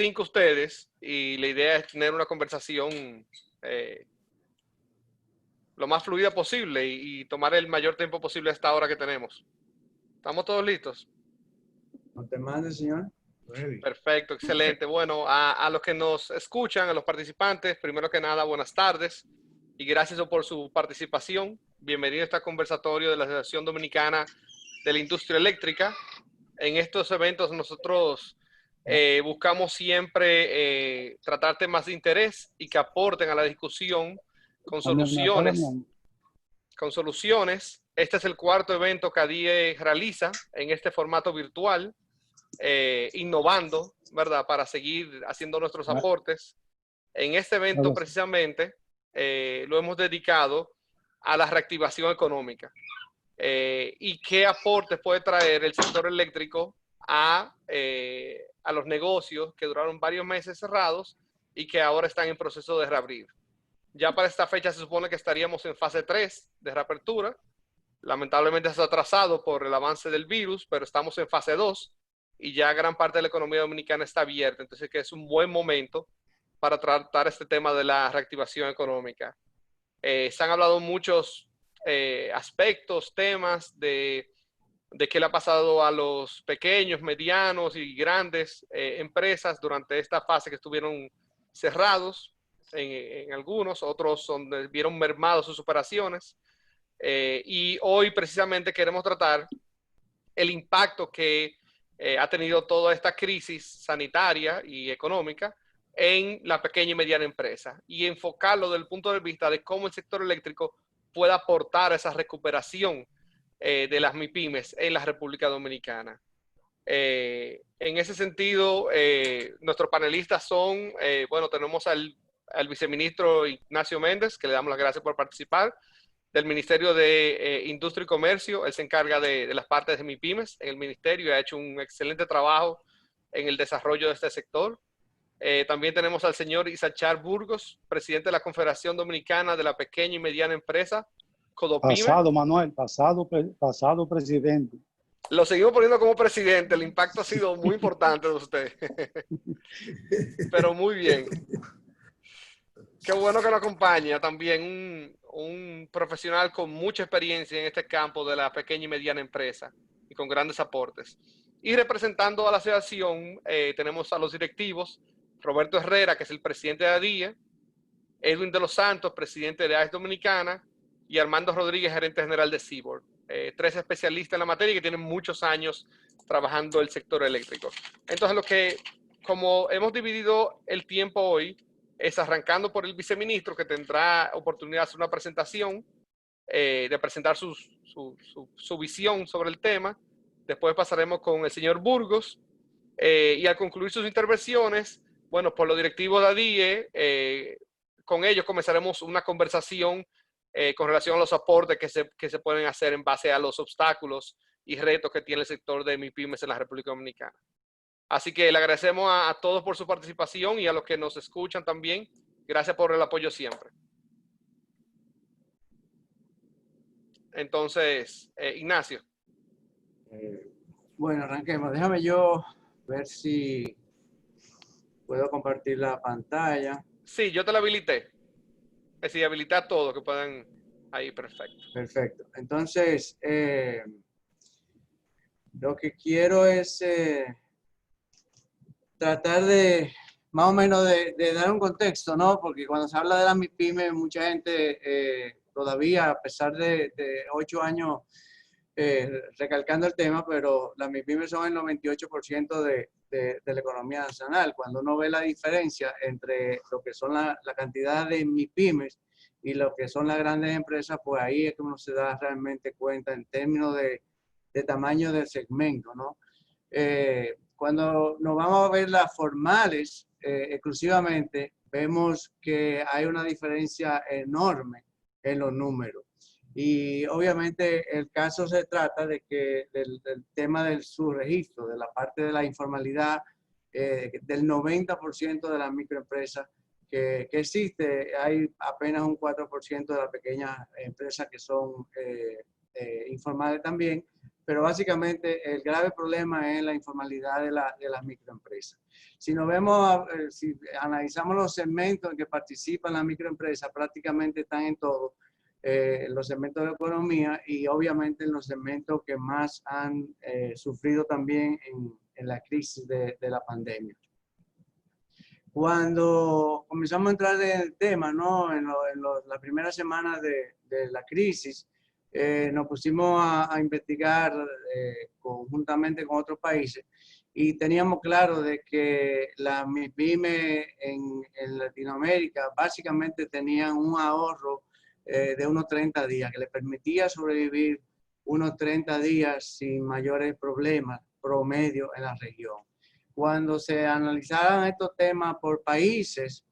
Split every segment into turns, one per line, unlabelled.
5 ustedes y la idea es tener una conversación lo más fluida posible y tomar el mayor tiempo posible a esta hora que tenemos. ¿Estamos todos listos?
No te mande, señor.
Perfecto, excelente. Bueno, a los que nos escuchan, a los participantes, primero que nada, buenas tardes y gracias por su participación. Bienvenido a este conversatorio de la Asociación Dominicana de la Industria Eléctrica. En estos eventos nosotros buscamos siempre tratar temas de interés y que aporten a la discusión con soluciones. Este es el cuarto evento que ADIE realiza en este formato virtual, innovando, ¿verdad? Para seguir haciendo nuestros aportes. En este evento precisamente lo hemos dedicado a la reactivación económica y qué aportes puede traer el sector eléctrico a los negocios que duraron varios meses cerrados y que ahora están en proceso de reabrir. Ya para esta fecha se supone que estaríamos en fase 3 de reapertura. Lamentablemente se ha atrasado por el avance del virus, pero estamos en fase 2 y ya gran parte de la economía dominicana está abierta. Entonces que es un buen momento para tratar este tema de la reactivación económica. Se han hablado muchos aspectos, temas de qué le ha pasado a los pequeños, medianos y grandes empresas durante esta fase que estuvieron cerrados en algunos, otros donde vieron mermados sus operaciones. Y hoy precisamente queremos tratar el impacto que ha tenido toda esta crisis sanitaria y económica en la pequeña y mediana empresa y enfocarlo desde el punto de vista de cómo el sector eléctrico puede aportar a esa recuperación de las MIPYMES en la República Dominicana. En ese sentido, nuestros panelistas son, bueno, tenemos al viceministro Ignacio Méndez, que le damos las gracias por participar, del Ministerio de Industria y Comercio. Él se encarga de las partes de MIPYMES en el ministerio y ha hecho un excelente trabajo en el desarrollo de este sector. También tenemos al señor Isachar Burgos, presidente de la Confederación Dominicana de la Pequeña y Mediana Empresa, CODOPYME.
Pasado, Manuel, pasado presidente.
Lo seguimos poniendo como presidente, el impacto ha sido muy importante de usted. Pero muy bien. Qué bueno que nos acompaña también un profesional con mucha experiencia en este campo de la pequeña y mediana empresa y con grandes aportes. Y representando a la asociación tenemos a los directivos, Roberto Herrera, que es el presidente de ADIE, Edwin de los Santos, presidente de AES Dominicana, y Armando Rodríguez, gerente general de Seaboard. 3 especialistas en la materia que tienen muchos años trabajando el sector eléctrico. Entonces, como hemos dividido el tiempo hoy, es arrancando por el viceministro, que tendrá oportunidad de hacer una presentación, de presentar su visión sobre el tema. Después pasaremos con el señor Burgos, y al concluir sus intervenciones, bueno, por los directivos de ADIE, con ellos comenzaremos una conversación con relación a los aportes que se pueden hacer en base a los obstáculos y retos que tiene el sector de MIPYMES en la República Dominicana. Así que le agradecemos a todos por su participación y a los que nos escuchan también. Gracias por el apoyo siempre. Entonces, Ignacio.
Bueno, arranquemos. Déjame yo ver si puedo compartir la pantalla.
Sí, yo te la habilité. Es decir, habilité a todos que puedan. Ahí, perfecto.
Perfecto. Entonces, lo que quiero es tratar de, más o menos, de dar un contexto, ¿no? Porque cuando se habla de las MIPYMES, mucha gente todavía, a pesar de 8 años recalcando el tema, pero las MIPYMES son el 98% de la economía nacional. Cuando uno ve la diferencia entre lo que son la cantidad de MIPYMES y lo que son las grandes empresas, pues ahí es que uno se da realmente cuenta en términos de tamaño del segmento, ¿no? Cuando nos vamos a ver las formales exclusivamente, vemos que hay una diferencia enorme en los números. Y obviamente el caso se trata de que del tema del subregistro, de la parte de la informalidad, del 90% de las microempresas que existe, hay apenas un 4% de las pequeñas empresas que son informales también, pero básicamente el grave problema es la informalidad de las microempresas. Si nos vemos, si analizamos los segmentos en que participan las microempresas, prácticamente están en todo, los segmentos de la economía y obviamente en los segmentos que más han sufrido también en la crisis de la pandemia. Cuando comenzamos a entrar en el tema, ¿no? En la primera semana de la crisis, nos pusimos a investigar conjuntamente con otros países y teníamos claro de que las MIPYME en Latinoamérica básicamente tenían un ahorro de unos 30 días, que les permitía sobrevivir unos 30 días sin mayores problemas promedio en la región. Cuando se analizaban estos temas por países,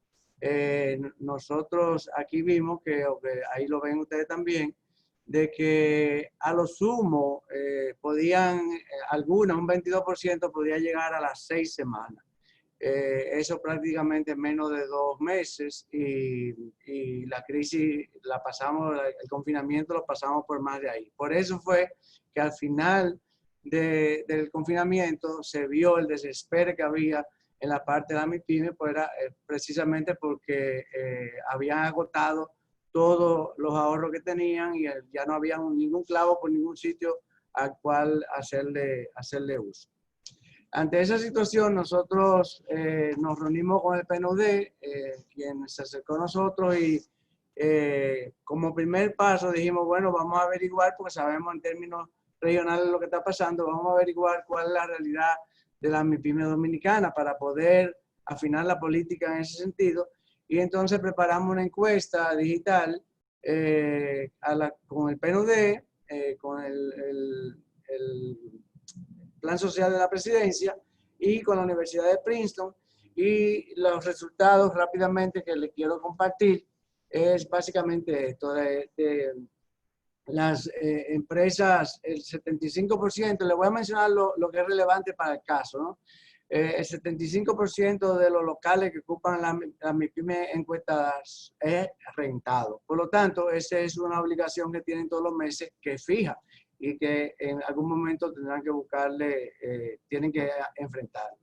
nosotros aquí vimos que ahí lo ven ustedes también, de que a lo sumo podían, algunas, un 22% podía llegar a las 6 semanas. Eso prácticamente en menos de 2 meses y la crisis la pasamos, el confinamiento lo pasamos por más de ahí. Por eso fue que al final del confinamiento se vio el desespero que había en la parte de la MIPYME, pues era precisamente porque habían agotado todos los ahorros que tenían y ya no había ningún clavo por ningún sitio al cual hacerle uso. Ante esa situación, nosotros nos reunimos con el PNUD, quien se acercó a nosotros y como primer paso dijimos, bueno, vamos a averiguar, porque sabemos en términos regionales lo que está pasando, vamos a averiguar cuál es la realidad de la MIPYME dominicana para poder afinar la política en ese sentido. Y entonces preparamos una encuesta digital con el PNUD, con el Plan Social de la Presidencia y con la Universidad de Princeton, y los resultados rápidamente que les quiero compartir es básicamente esto de las empresas, el 75%, le voy a mencionar lo que es relevante para el caso, ¿no? El 75% de los locales que ocupan las MIPYME encuestadas es rentado. Por lo tanto, esa es una obligación que tienen todos los meses, que es fija y que en algún momento tendrán que buscarle, tienen que enfrentarlo.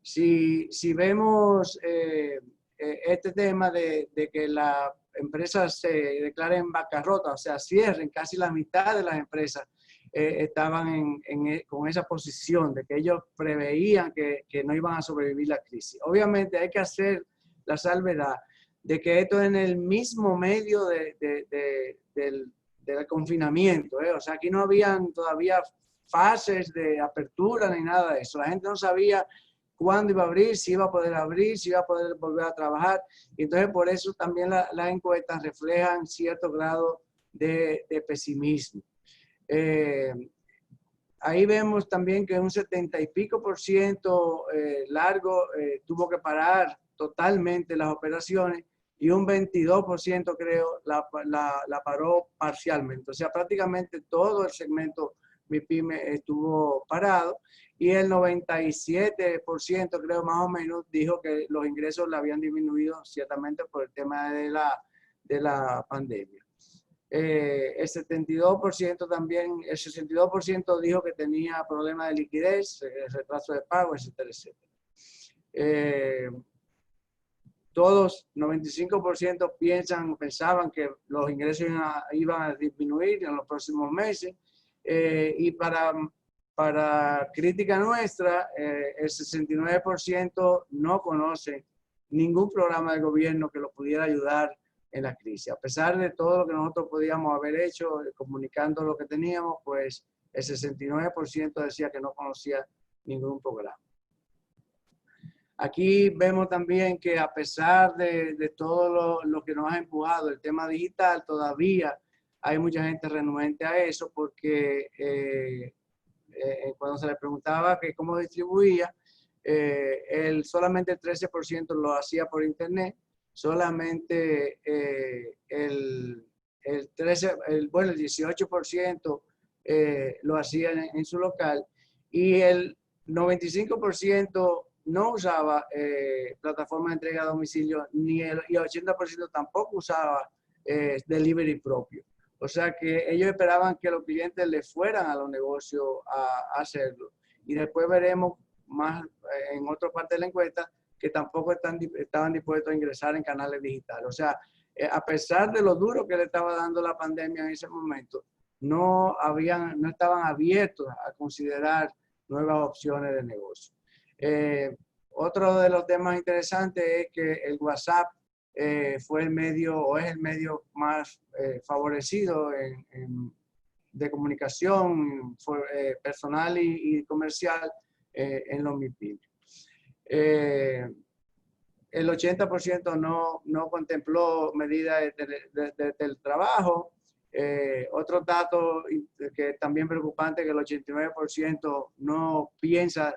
Si vemos este tema de que las empresas se declaren bancarrota, o sea, cierren, casi la mitad de las empresas estaban con esa posición de que ellos preveían que no iban a sobrevivir la crisis. Obviamente hay que hacer la salvedad de que esto es en el mismo medio del confinamiento, o sea, aquí no habían todavía fases de apertura ni nada de eso. La gente no sabía cuándo iba a abrir, si iba a poder abrir, si iba a poder volver a trabajar. Y entonces por eso también las encuestas reflejan cierto grado de pesimismo. Ahí vemos también que un 70 y pico % largo tuvo que parar totalmente las operaciones y un 22% creo la paró parcialmente. O sea, prácticamente todo el segmento MIPYME estuvo parado y el 97% creo más o menos dijo que los ingresos le habían disminuido ciertamente por el tema de la pandemia. El 72% también, el 62% dijo que tenía problemas de liquidez, retraso de pago, etcétera, etcétera. Todos, 95% pensaban que los ingresos iban a disminuir en los próximos meses. Y para crítica nuestra, el 69% no conoce ningún programa de gobierno que lo pudiera ayudar en la crisis. A pesar de todo lo que nosotros podíamos haber hecho, comunicando lo que teníamos, pues el 69% decía que no conocía ningún programa. Aquí vemos también que a pesar de todo lo que nos ha empujado el tema digital, todavía hay mucha gente renuente a eso porque cuando se le preguntaba que cómo distribuía, solamente el 13% lo hacía por internet, solamente el 18% lo hacía en su local y el 95% no usaba plataforma de entrega a domicilio y el 80% tampoco usaba delivery propio. O sea que ellos esperaban que los clientes le fueran a los negocios a hacerlo. Y después veremos más en otra parte de la encuesta que tampoco estaban dispuestos a ingresar en canales digitales. O sea, a pesar de lo duro que le estaba dando la pandemia en ese momento, no estaban abiertos a considerar nuevas opciones de negocio. Otro de los temas interesantes es que el WhatsApp fue el medio o es el medio más favorecido de comunicación personal y comercial en los MIPYME. El 80% no contempló medidas de teletrabajo. Otro dato que es también preocupante, que el 89% no piensa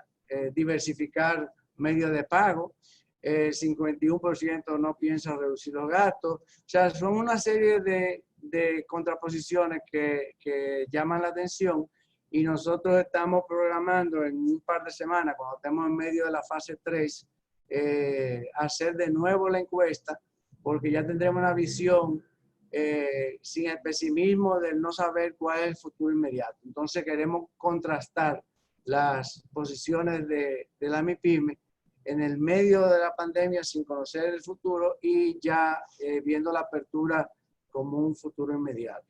diversificar medios de pago. El 51% no piensa reducir los gastos. O sea, son una serie de contraposiciones que llaman la atención, y nosotros estamos programando en un par de semanas, cuando estemos en medio de la fase 3, hacer de nuevo la encuesta, porque ya tendremos una visión sin el pesimismo del no saber cuál es el futuro inmediato. Entonces queremos contrastar las posiciones de la MIPYME en el medio de la pandemia sin conocer el futuro y ya viendo la apertura como un futuro inmediato.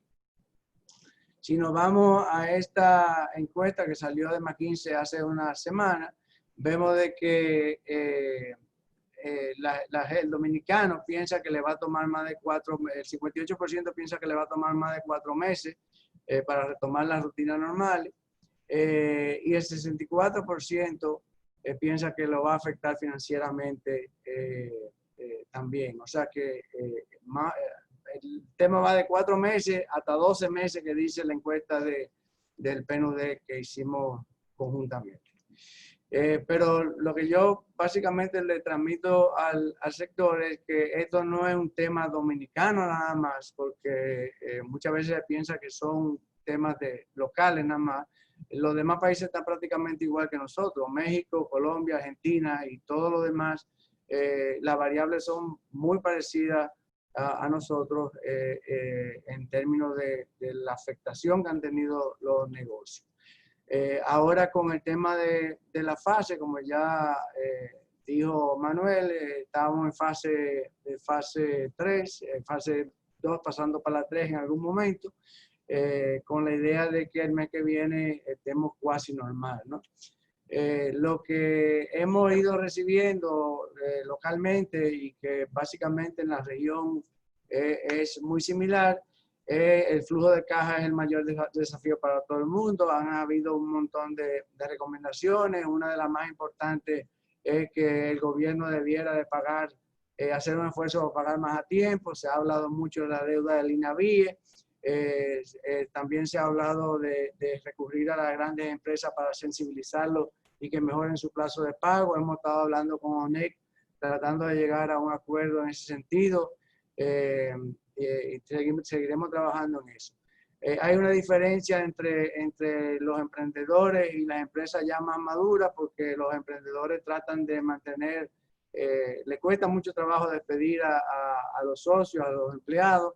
Si nos vamos a esta encuesta que salió de McKinsey hace una semana, vemos de que el dominicano piensa que le va a tomar más de 4 meses, el 58% piensa que le va a tomar más de 4 meses para retomar la rutina normal, y el 64% piensa que lo va a afectar financieramente también. O sea que el tema va de 4 meses hasta 12 meses que dice la encuesta del PNUD que hicimos conjuntamente. Pero lo que yo básicamente le transmito al sector es que esto no es un tema dominicano nada más, porque muchas veces se piensa que son temas locales nada más. Los demás países están prácticamente igual que nosotros, México, Colombia, Argentina y todo lo demás. Las variables son muy parecidas a nosotros en términos de la afectación que han tenido los negocios. Ahora con el tema de la fase, como ya dijo Manuel, estábamos en fase 3, fase 2 pasando para la 3 en algún momento, con la idea de que el mes que viene estemos cuasi normal, ¿no? Lo que hemos ido recibiendo localmente y que básicamente en la región es muy similar, el flujo de caja es el mayor desafío para todo el mundo. Han habido un montón de recomendaciones. Una de las más importantes es que el gobierno debiera de pagar, hacer un esfuerzo para pagar más a tiempo. Se ha hablado mucho de la deuda del INAVIE. También se ha hablado de recurrir a las grandes empresas para sensibilizarlos y que mejoren su plazo de pago. Hemos estado hablando con ONEC, tratando de llegar a un acuerdo en ese sentido. Y seguiremos trabajando en eso. Hay una diferencia entre los emprendedores y las empresas ya más maduras, porque los emprendedores tratan de mantener, le cuesta mucho trabajo despedir a los socios, a los empleados,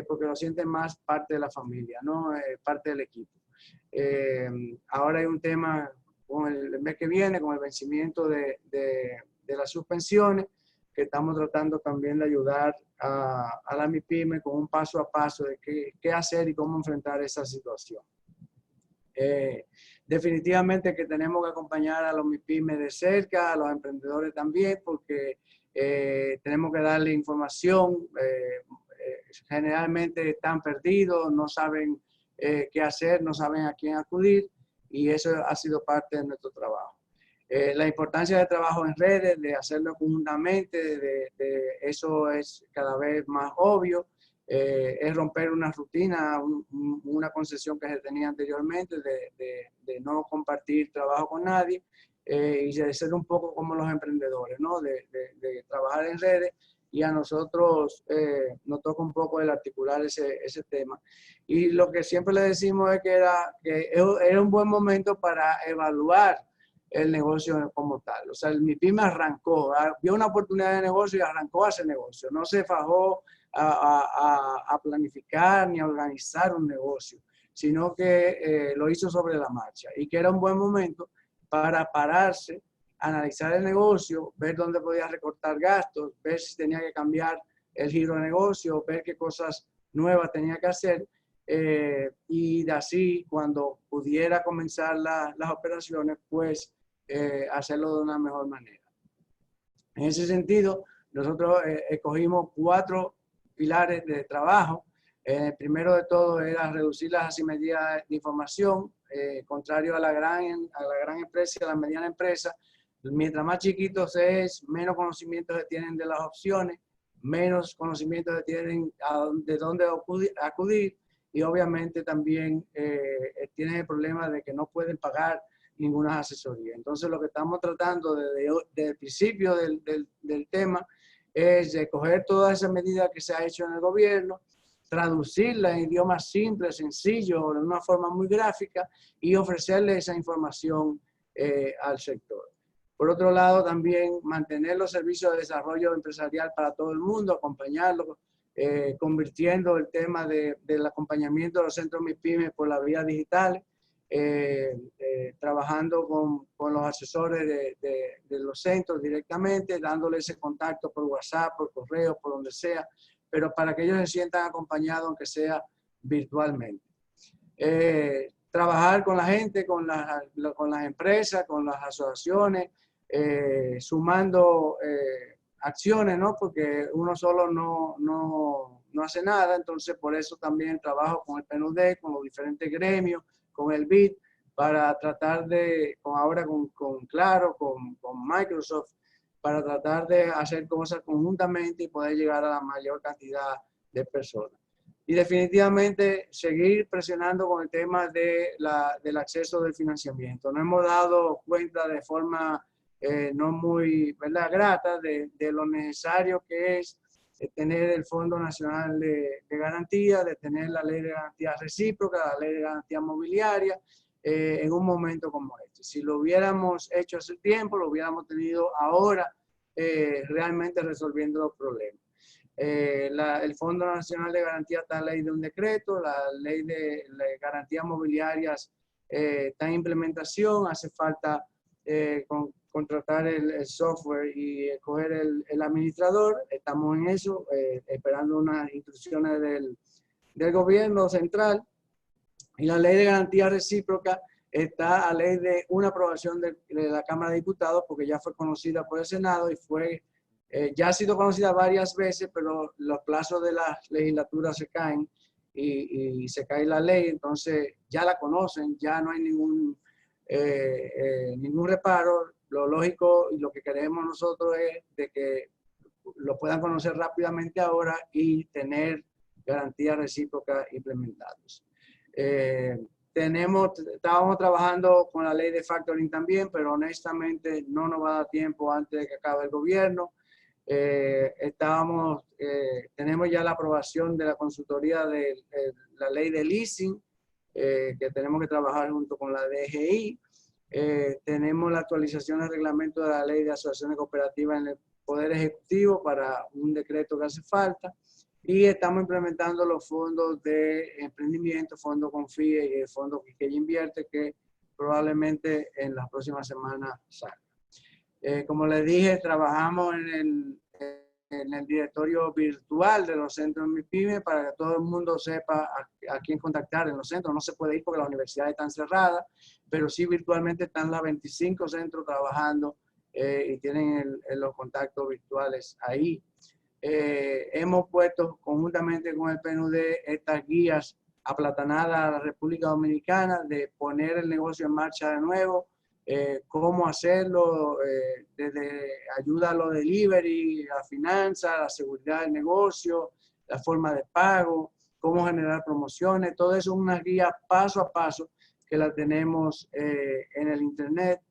porque lo sienten más parte de la familia, ¿no? Parte del equipo. Ahora hay un tema con el mes que viene, con el vencimiento de las suspensiones, que estamos tratando también de ayudar a la MIPYME con un paso a paso de qué hacer y cómo enfrentar esa situación. Definitivamente que tenemos que acompañar a los MIPYME de cerca, a los emprendedores también, porque tenemos que darle información. Generalmente están perdidos, no saben qué hacer, no saben a quién acudir, y eso ha sido parte de nuestro trabajo. La importancia del trabajo en redes, de hacerlo conjuntamente, eso es cada vez más obvio. Es romper una rutina, una concesión que se tenía anteriormente de no compartir trabajo con nadie, y de ser un poco como los emprendedores, ¿no? De trabajar en redes, y a nosotros nos toca un poco el articular ese tema. Y lo que siempre le decimos es que era un buen momento para evaluar el negocio como tal. O sea, el MIPYME arrancó, vio una oportunidad de negocio y arrancó a ese negocio. No se fajó a planificar ni a organizar un negocio, sino que lo hizo sobre la marcha y que era un buen momento para pararse, analizar el negocio, ver dónde podía recortar gastos, ver si tenía que cambiar el giro de negocio, ver qué cosas nuevas tenía que hacer, y de así cuando pudiera comenzar las operaciones, pues hacerlo de una mejor manera. En ese sentido, nosotros escogimos 4 pilares de trabajo. El primero de todo era reducir las asimetrías de información, contrario a la gran empresa y a la mediana empresa. Mientras más chiquitos es, menos conocimientos se tienen de las opciones, menos conocimientos se tienen de dónde acudir, y obviamente también tienen el problema de que no pueden pagar ninguna asesoría. Entonces, lo que estamos tratando desde el principio del tema es de coger todas esas medidas que se ha hecho en el gobierno, traducirla en idiomas simples, sencillos, de una forma muy gráfica, y ofrecerle esa información al sector. Por otro lado, también mantener los servicios de desarrollo empresarial para todo el mundo, acompañarlo, convirtiendo el tema del acompañamiento de los centros MIPYME por la vía digital, trabajando con los asesores de los centros directamente, dándoles ese contacto por WhatsApp, por correo, por donde sea, pero para que ellos se sientan acompañados, aunque sea virtualmente. Trabajar con la gente, con las empresas, con las asociaciones, sumando acciones, ¿no? Porque uno solo no hace nada. Entonces, por eso también trabajo con el PNUD, con los diferentes gremios, con el BID, para tratar de, ahora con Claro, con Microsoft, para tratar de hacer cosas conjuntamente y poder llegar a la mayor cantidad de personas. Y definitivamente seguir presionando con el tema del acceso del financiamiento. Nos hemos dado cuenta de forma no muy, ¿verdad?, grata de lo necesario que es tener el Fondo Nacional de Garantía, de tener la Ley de Garantía Recíproca, la Ley de Garantía Mobiliaria, en un momento como este. Si lo hubiéramos hecho hace tiempo, lo hubiéramos tenido ahora, realmente resolviendo los problemas. El Fondo Nacional de Garantía está en ley de un decreto, la Ley de Garantías Mobiliarias está en implementación, hace falta contratar el software y escoger el administrador. Estamos en eso, esperando unas instrucciones del gobierno central. Y la Ley de Garantía Recíproca está a ley de una aprobación de la Cámara de Diputados, porque ya fue conocida por el Senado y ya ha sido conocida varias veces, pero los plazos de las legislaturas se caen y se cae la ley. Entonces ya la conocen, ya no hay ningún reparo. Lo lógico y lo que queremos nosotros es de que lo puedan conocer rápidamente ahora y tener garantías recíprocas implementadas. Estábamos trabajando con la ley de factoring también, pero honestamente no nos va a dar tiempo antes de que acabe el gobierno. Tenemos ya la aprobación de la consultoría de la ley de leasing, que tenemos que trabajar junto con la DGI. Tenemos la actualización del reglamento de la ley de asociaciones cooperativas en el Poder Ejecutivo para un decreto que hace falta. Y estamos implementando los fondos de emprendimiento, fondo Confíe y el fondo que invierte, que probablemente en las próximas semanas salga. Como les dije, trabajamos en el directorio virtual de los centros MIPYME para que todo el mundo sepa a quién contactar en los centros. No se puede ir porque las universidades están cerradas, pero sí virtualmente están las 25 centros trabajando y tienen los contactos virtuales ahí. Hemos puesto conjuntamente con el PNUD estas guías aplatanadas a la República Dominicana de poner el negocio en marcha de nuevo, cómo hacerlo, desde ayuda a los delivery, a finanzas, a la seguridad del negocio, la forma de pago, cómo generar promociones. Todo eso es una guía paso a paso que la tenemos en el internet.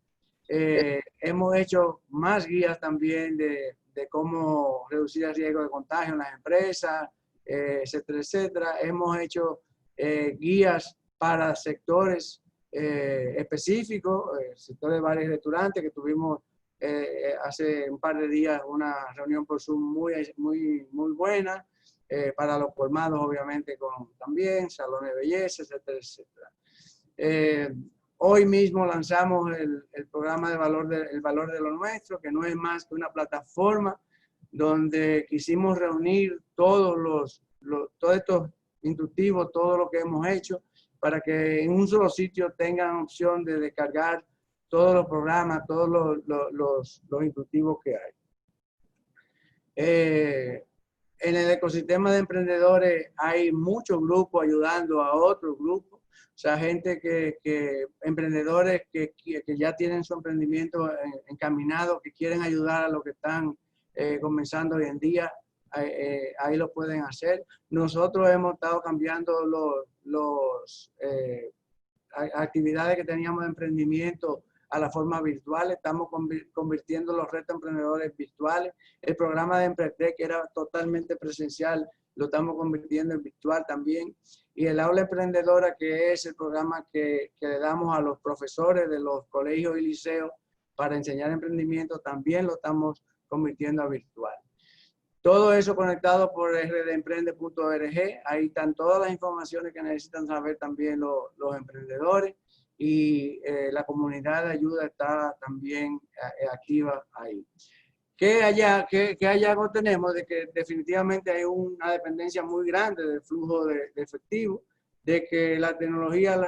Hemos hecho más guías también de cómo reducir el riesgo de contagio en las empresas, etcétera, etcétera. Hemos hecho guías para sectores específicos, sectores de bares y restaurantes, que tuvimos hace un par de días una reunión por Zoom muy buena. para los colmados, obviamente, también salones de belleza, etcétera, etcétera. Hoy mismo lanzamos el programa de el valor de lo nuestro, que no es más que una plataforma donde quisimos reunir todos estos instructivos, todo lo que hemos hecho, para que en un solo sitio tengan opción de descargar todos los programas, todos los instructivos que hay. En el ecosistema de emprendedores hay muchos grupos ayudando a otros grupos. O sea, gente emprendedores que ya tienen su emprendimiento encaminado, que quieren ayudar a los que están comenzando hoy en día, ahí lo pueden hacer. Nosotros hemos estado cambiando actividades que teníamos de emprendimiento a la forma virtual. Estamos convirtiendo los retos emprendedores virtuales. El programa de Empretec, que era totalmente presencial, lo estamos convirtiendo en virtual también. Y el aula emprendedora, que es el programa que le damos a los profesores de los colegios y liceos para enseñar emprendimiento, también lo estamos convirtiendo a virtual. Todo eso conectado por rdemprende.org. Ahí están todas las informaciones que necesitan saber también los emprendedores, y la comunidad de ayuda está también activa ahí. ¿Qué hallazgo tenemos? De que definitivamente hay una dependencia muy grande del flujo de efectivo, de que la tecnología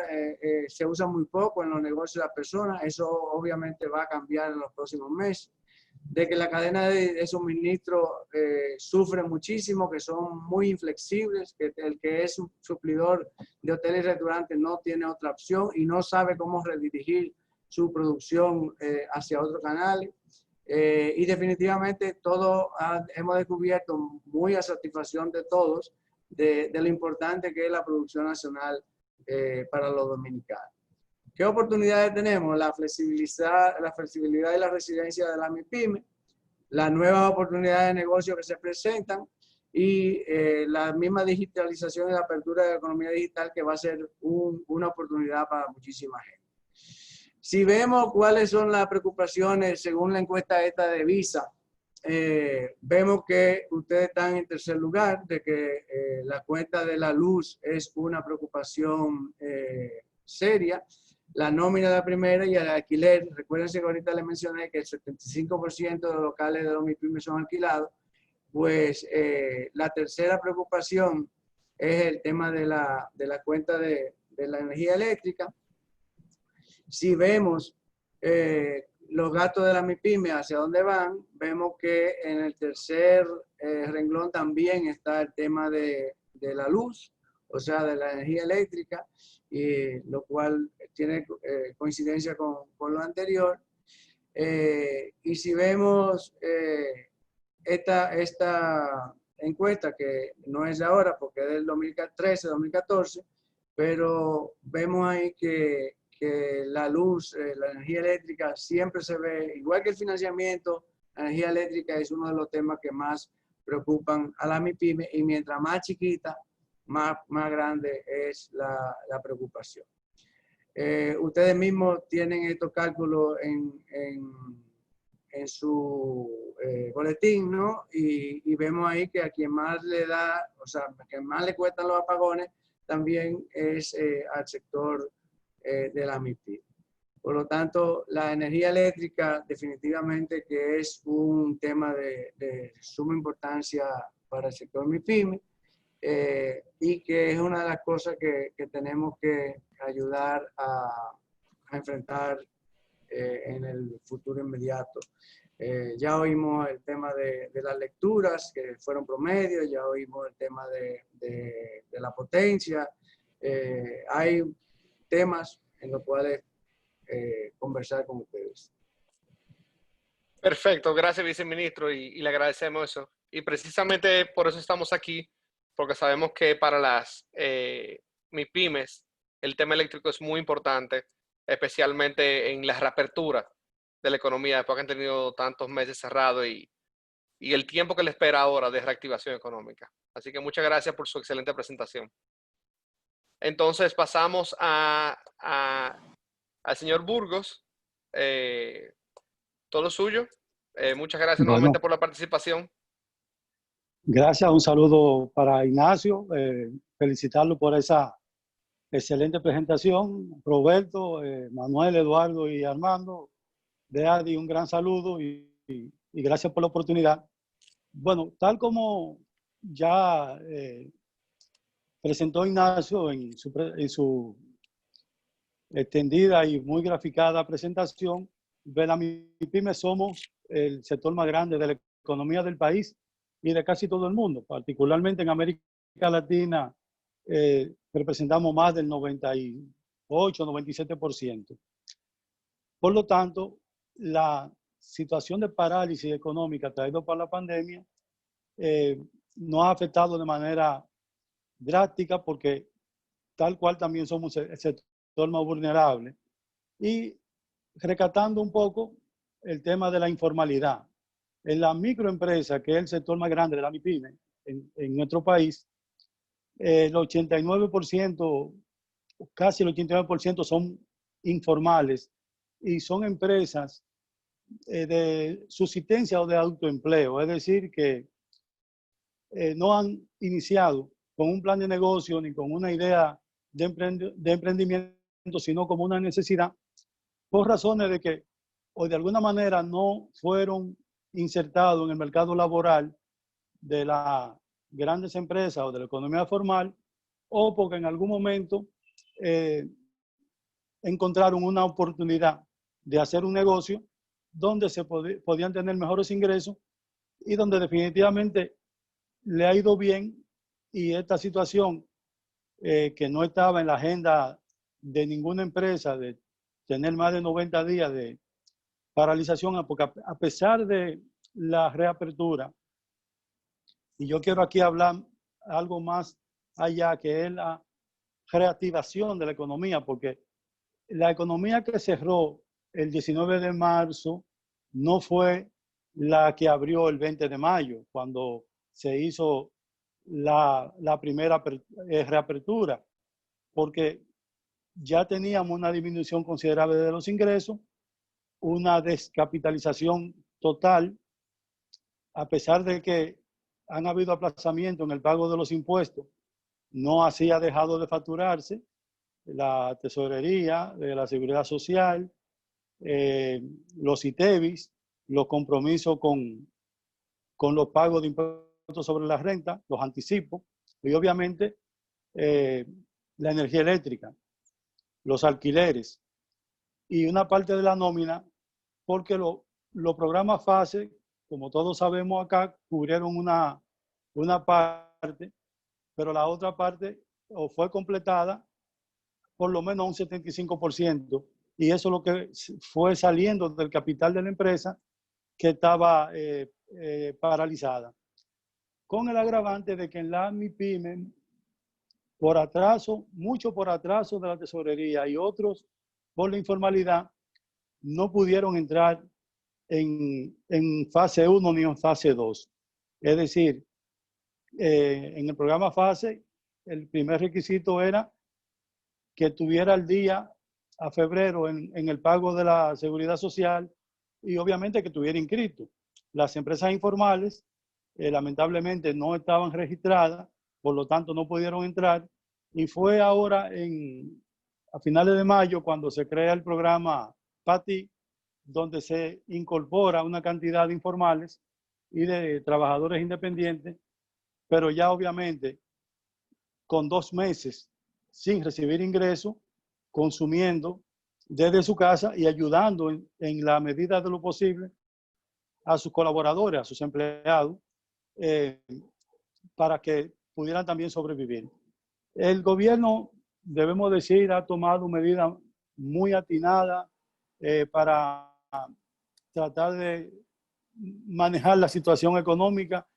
se usa muy poco en los negocios de las personas. Eso obviamente va a cambiar en los próximos meses. De que la cadena de suministro sufre muchísimo, que son muy inflexibles, que el que es un suplidor de hoteles y restaurantes no tiene otra opción y no sabe cómo redirigir su producción hacia otros canales. Y definitivamente hemos descubierto, muy a satisfacción de todos, de lo importante que es la producción nacional para los dominicanos. ¿Qué oportunidades tenemos? La flexibilidad y la resiliencia de la MIPYME, las nuevas oportunidades de negocio que se presentan y la misma digitalización y la apertura de la economía digital, que va a ser una oportunidad para muchísima gente. Si vemos cuáles son las preocupaciones según la encuesta esta de Visa, vemos que ustedes están en tercer lugar, de que la cuenta de la luz es una preocupación seria, la nómina de la primera y el alquiler. Recuérdense que ahorita les mencioné que el 75% de los locales de los MIPYME son alquilados. Pues la tercera preocupación es el tema de la cuenta de la energía eléctrica. Si vemos los gastos de la MIPYME hacia dónde van, vemos que en el tercer renglón también está el tema de la luz, o sea, de la energía eléctrica, y lo cual tiene coincidencia con lo anterior. Y si vemos esta encuesta, que no es de ahora porque es del 2013-2014, pero vemos ahí que la luz, la energía eléctrica siempre se ve, igual que el financiamiento, la energía eléctrica es uno de los temas que más preocupan a la MIPYME, y mientras más chiquita, más grande es la preocupación. Ustedes mismos tienen estos cálculos en su boletín, ¿no? Y vemos ahí que a quien más le da, o sea, a quien más le cuestan los apagones, también es al sector de la MIPYME. Por lo tanto, la energía eléctrica definitivamente que es un tema de suma importancia para el sector MIPYME, y que es una de las cosas que tenemos que ayudar a enfrentar en el futuro inmediato. Ya oímos el tema de las lecturas, que fueron promedio, ya oímos el tema de la potencia. Hay temas en los cuales conversar con ustedes.
Perfecto, gracias viceministro, y le agradecemos eso. Y precisamente por eso estamos aquí, porque sabemos que para las MIPYMES el tema eléctrico es muy importante, especialmente en la reapertura de la economía después que han tenido tantos meses cerrados y el tiempo que le espera ahora de reactivación económica. Así que muchas gracias por su excelente presentación. Entonces pasamos al señor Burgos. Todo suyo. Muchas gracias nuevamente por la participación.
Gracias, un saludo para Ignacio, felicitarlo por esa excelente presentación. Roberto, Manuel, Eduardo y Armando, de Adi, un gran saludo y gracias por la oportunidad. Bueno, tal como ya presentó Ignacio en su extendida y muy graficada presentación, de la MIPYME somos el sector más grande de la economía del país y de casi todo el mundo, particularmente en América Latina, representamos más del 98, 97%. Por lo tanto, la situación de parálisis económica traída por la pandemia nos ha afectado de manera drástica porque tal cual también somos el sector más vulnerable. Y rescatando un poco el tema de la informalidad. En la microempresa, que es el sector más grande de la MIPYME en nuestro país, el 89%, casi el 89% son informales y son empresas de subsistencia o de autoempleo, es decir, que no han iniciado con un plan de negocio ni con una idea de emprendimiento, sino como una necesidad, por razones de que o de alguna manera no fueron insertados en el mercado laboral de las grandes empresas o de la economía formal, o porque en algún momento encontraron una oportunidad de hacer un negocio donde se podían tener mejores ingresos y donde definitivamente le ha ido bien, y esta situación que no estaba en la agenda de ninguna empresa de tener más de 90 días de paralización, porque a pesar de la reapertura, y yo quiero aquí hablar algo más allá, que es la reactivación de la economía, porque la economía que cerró el 19 de marzo no fue la que abrió el 20 de mayo, cuando se hizo la primera reapertura, porque ya teníamos una disminución considerable de los ingresos, una descapitalización total, a pesar de que han habido aplazamientos en el pago de los impuestos, no así ha dejado de facturarse la tesorería de la seguridad social, los ITEVIS, los compromisos con los pagos de impuestos sobre la renta, los anticipos, y obviamente la energía eléctrica, los alquileres y una parte de la nómina, porque los programas FASE, como todos sabemos acá, cubrieron una parte, pero la otra parte o fue completada por lo menos un 75%, y eso es lo que fue saliendo del capital de la empresa que estaba paralizada. Con el agravante de que en la MIPYME, por atraso, mucho por atraso de la tesorería y otros por la informalidad, no pudieron entrar en fase 1 ni en fase 2. Es decir, en el programa FASE, el primer requisito era que tuviera el día a febrero en el pago de la seguridad social y obviamente que tuviera inscrito. Las empresas informales lamentablemente no estaban registradas, por lo tanto no pudieron entrar, y fue ahora a finales de mayo cuando se crea el programa PATI, donde se incorpora una cantidad de informales y de trabajadores independientes, pero ya obviamente con 2 meses sin recibir ingresos, consumiendo desde su casa y ayudando en la medida de lo posible a sus colaboradores, a sus empleados, para que pudieran también sobrevivir. El gobierno, debemos decir, ha tomado medidas muy atinadas para tratar de manejar la situación económica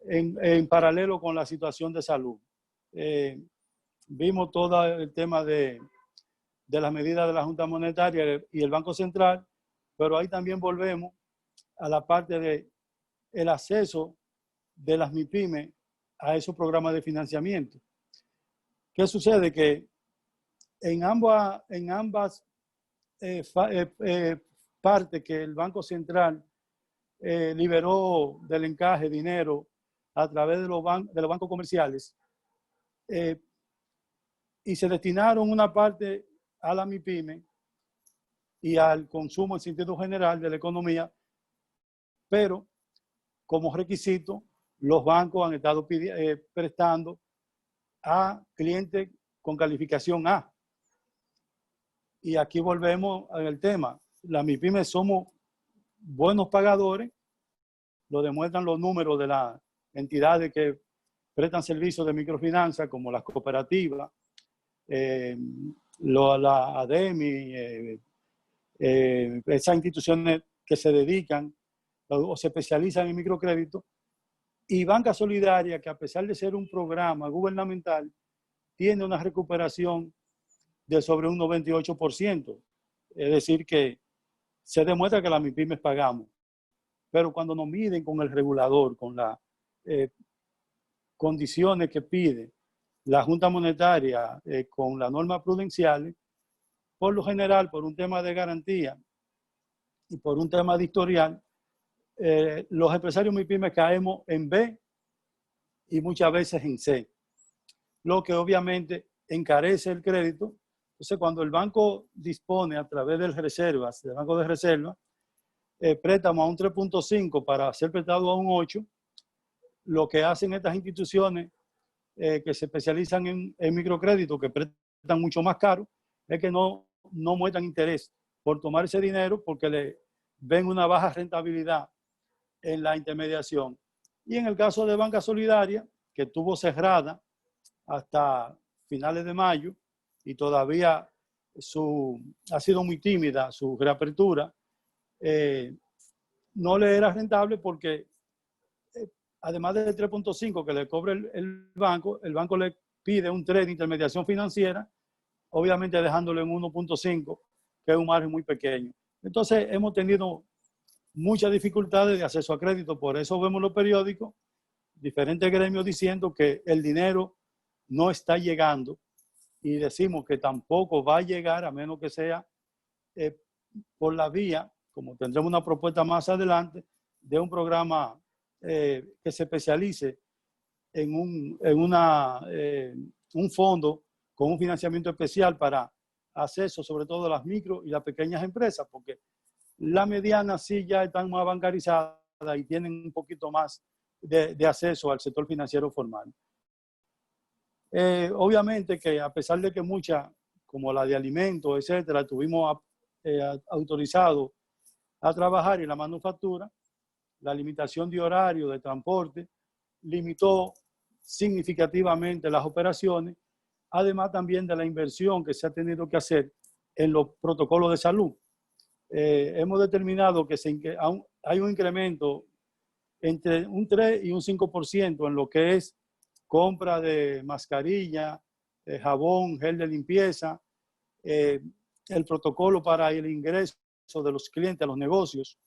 en paralelo con la situación de salud. Vimos todo el tema de las medidas de la Junta Monetaria y el Banco Central, pero ahí también volvemos a la parte del acceso de las MIPYME a esos programas de financiamiento. ¿Qué sucede? Que en ambas partes que el Banco Central liberó del encaje dinero a través de los bancos comerciales, y se destinaron una parte a la MIPYME y al consumo en sentido general de la economía, pero como requisito los bancos han estado prestando a clientes con calificación A. Y aquí volvemos al tema. La MIPYME somos buenos pagadores, lo demuestran los números de las entidades que prestan servicios de microfinanza, como las cooperativas, la ADEMI, esas instituciones que se dedican o se especializan en microcrédito, y Banca Solidaria, que a pesar de ser un programa gubernamental, tiene una recuperación de sobre un 98%. Es decir, que se demuestra que las MIPYMES pagamos. Pero cuando nos miden con el regulador, con las condiciones que pide la Junta Monetaria, con las normas prudenciales, por lo general, por un tema de garantía y por un tema de historial, los empresarios MIPYMES caemos en B y muchas veces en C, lo que obviamente encarece el crédito. Entonces, cuando el banco dispone a través del banco de reserva, préstamo a un 3.5 para ser prestado a un 8, lo que hacen estas instituciones que se especializan en microcrédito, que prestan mucho más caro, es que no muestran interés por tomar ese dinero porque le ven una baja rentabilidad en la intermediación. Y en el caso de Banca Solidaria, que estuvo cerrada hasta finales de mayo y todavía ha sido muy tímida su reapertura, no le era rentable porque además del 3.5 que le cobra el banco le pide un 3 de intermediación financiera, obviamente dejándolo en 1.5, que es un margen muy pequeño. Entonces hemos tenido muchas dificultades de acceso a crédito, por eso vemos en los periódicos diferentes gremios diciendo que el dinero no está llegando y decimos que tampoco va a llegar a menos que sea por la vía, como tendremos una propuesta más adelante, de un programa que se especialice en un fondo con un financiamiento especial para acceso sobre todo a las micro y las pequeñas empresas, porque las medianas sí ya están más bancarizadas y tienen un poquito más de acceso al sector financiero formal. Obviamente que a pesar de que muchas, como la de alimentos, etcétera, tuvimos autorizado a trabajar en la manufactura, la limitación de horario de transporte limitó significativamente las operaciones, además también de la inversión que se ha tenido que hacer en los protocolos de salud. Hemos determinado que hay un incremento entre un 3 y un 5% en lo que es compra de mascarilla, jabón, gel de limpieza, el protocolo para el ingreso de los clientes a los negocios.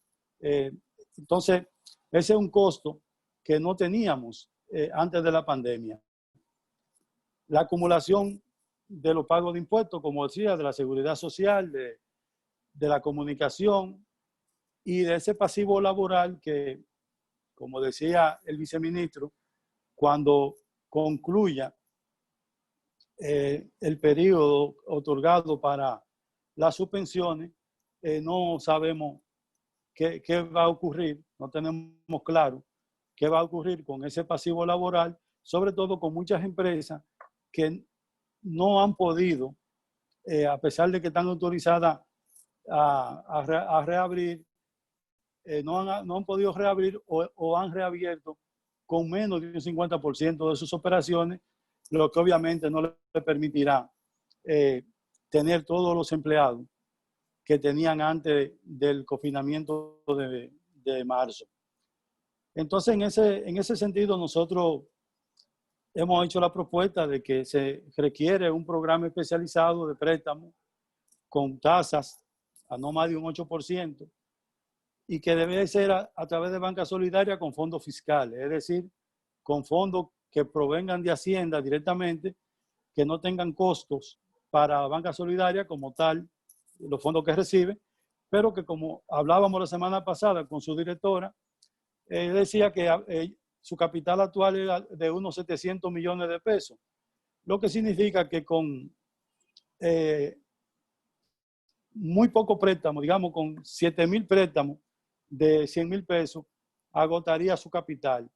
Entonces, ese es un costo que no teníamos antes de la pandemia. La acumulación de los pagos de impuestos, como decía, de la seguridad social, de la comunicación y de ese pasivo laboral que, como decía el viceministro, cuando concluya el periodo otorgado para las suspensiones, no sabemos qué va a ocurrir, no tenemos claro qué va a ocurrir con ese pasivo laboral, sobre todo con muchas empresas que no han podido, a pesar de que están autorizadas a reabrir, no han podido reabrir o han reabierto con menos de un 50% de sus operaciones, lo que obviamente no le permitirá tener todos los empleados que tenían antes del confinamiento de marzo. Entonces, en ese sentido, nosotros hemos hecho la propuesta de que se requiere un programa especializado de préstamo con tasas a no más de un 8%, y que debe ser a través de Banca Solidaria con fondos fiscales, es decir, con fondos que provengan de Hacienda directamente, que no tengan costos para Banca Solidaria como tal, los fondos que recibe, pero que, como hablábamos la semana pasada con su directora, decía que su capital actual era de unos 700 millones de pesos, lo que significa que con muy poco préstamo, digamos con 7,000 préstamos de 100,000 pesos, agotaría su capital.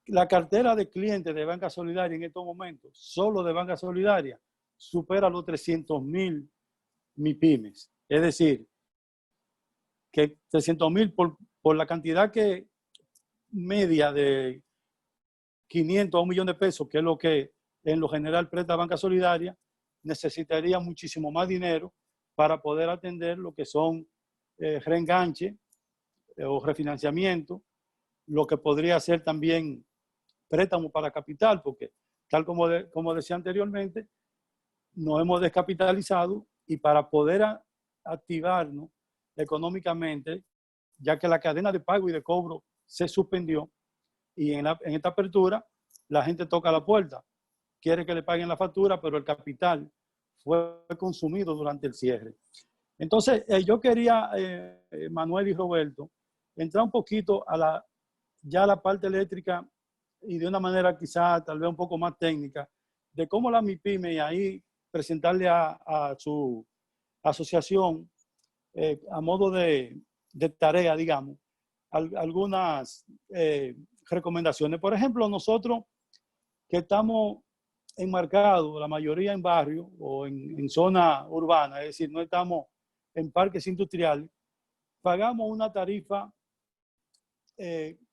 La cartera de clientes de Banca Solidaria en estos momentos, solo de Banca Solidaria, supera los 300,000 MIPYMES. Es decir, que 300,000 por la cantidad que media de 500 a 1 millón de pesos, que es lo que en lo general presta Banca Solidaria, necesitaría muchísimo más dinero para poder atender lo que son reenganche o refinanciamiento, lo que podría ser también préstamo para capital, porque tal como decía anteriormente, nos hemos descapitalizado y para poder activarnos económicamente, ya que la cadena de pago y de cobro se suspendió y en esta apertura la gente toca la puerta, quiere que le paguen la factura, pero el capital fue consumido durante el cierre. Entonces, yo quería, Manuel y Roberto, entrar un poquito a la parte eléctrica y de una manera quizá tal vez un poco más técnica, de cómo la MIPYME, y ahí presentarle a su asociación a modo de tarea, digamos, algunas recomendaciones. Por ejemplo, nosotros que estamos enmarcados, la mayoría en barrios o en zona urbana, es decir, no estamos en parques industriales, pagamos una tarifa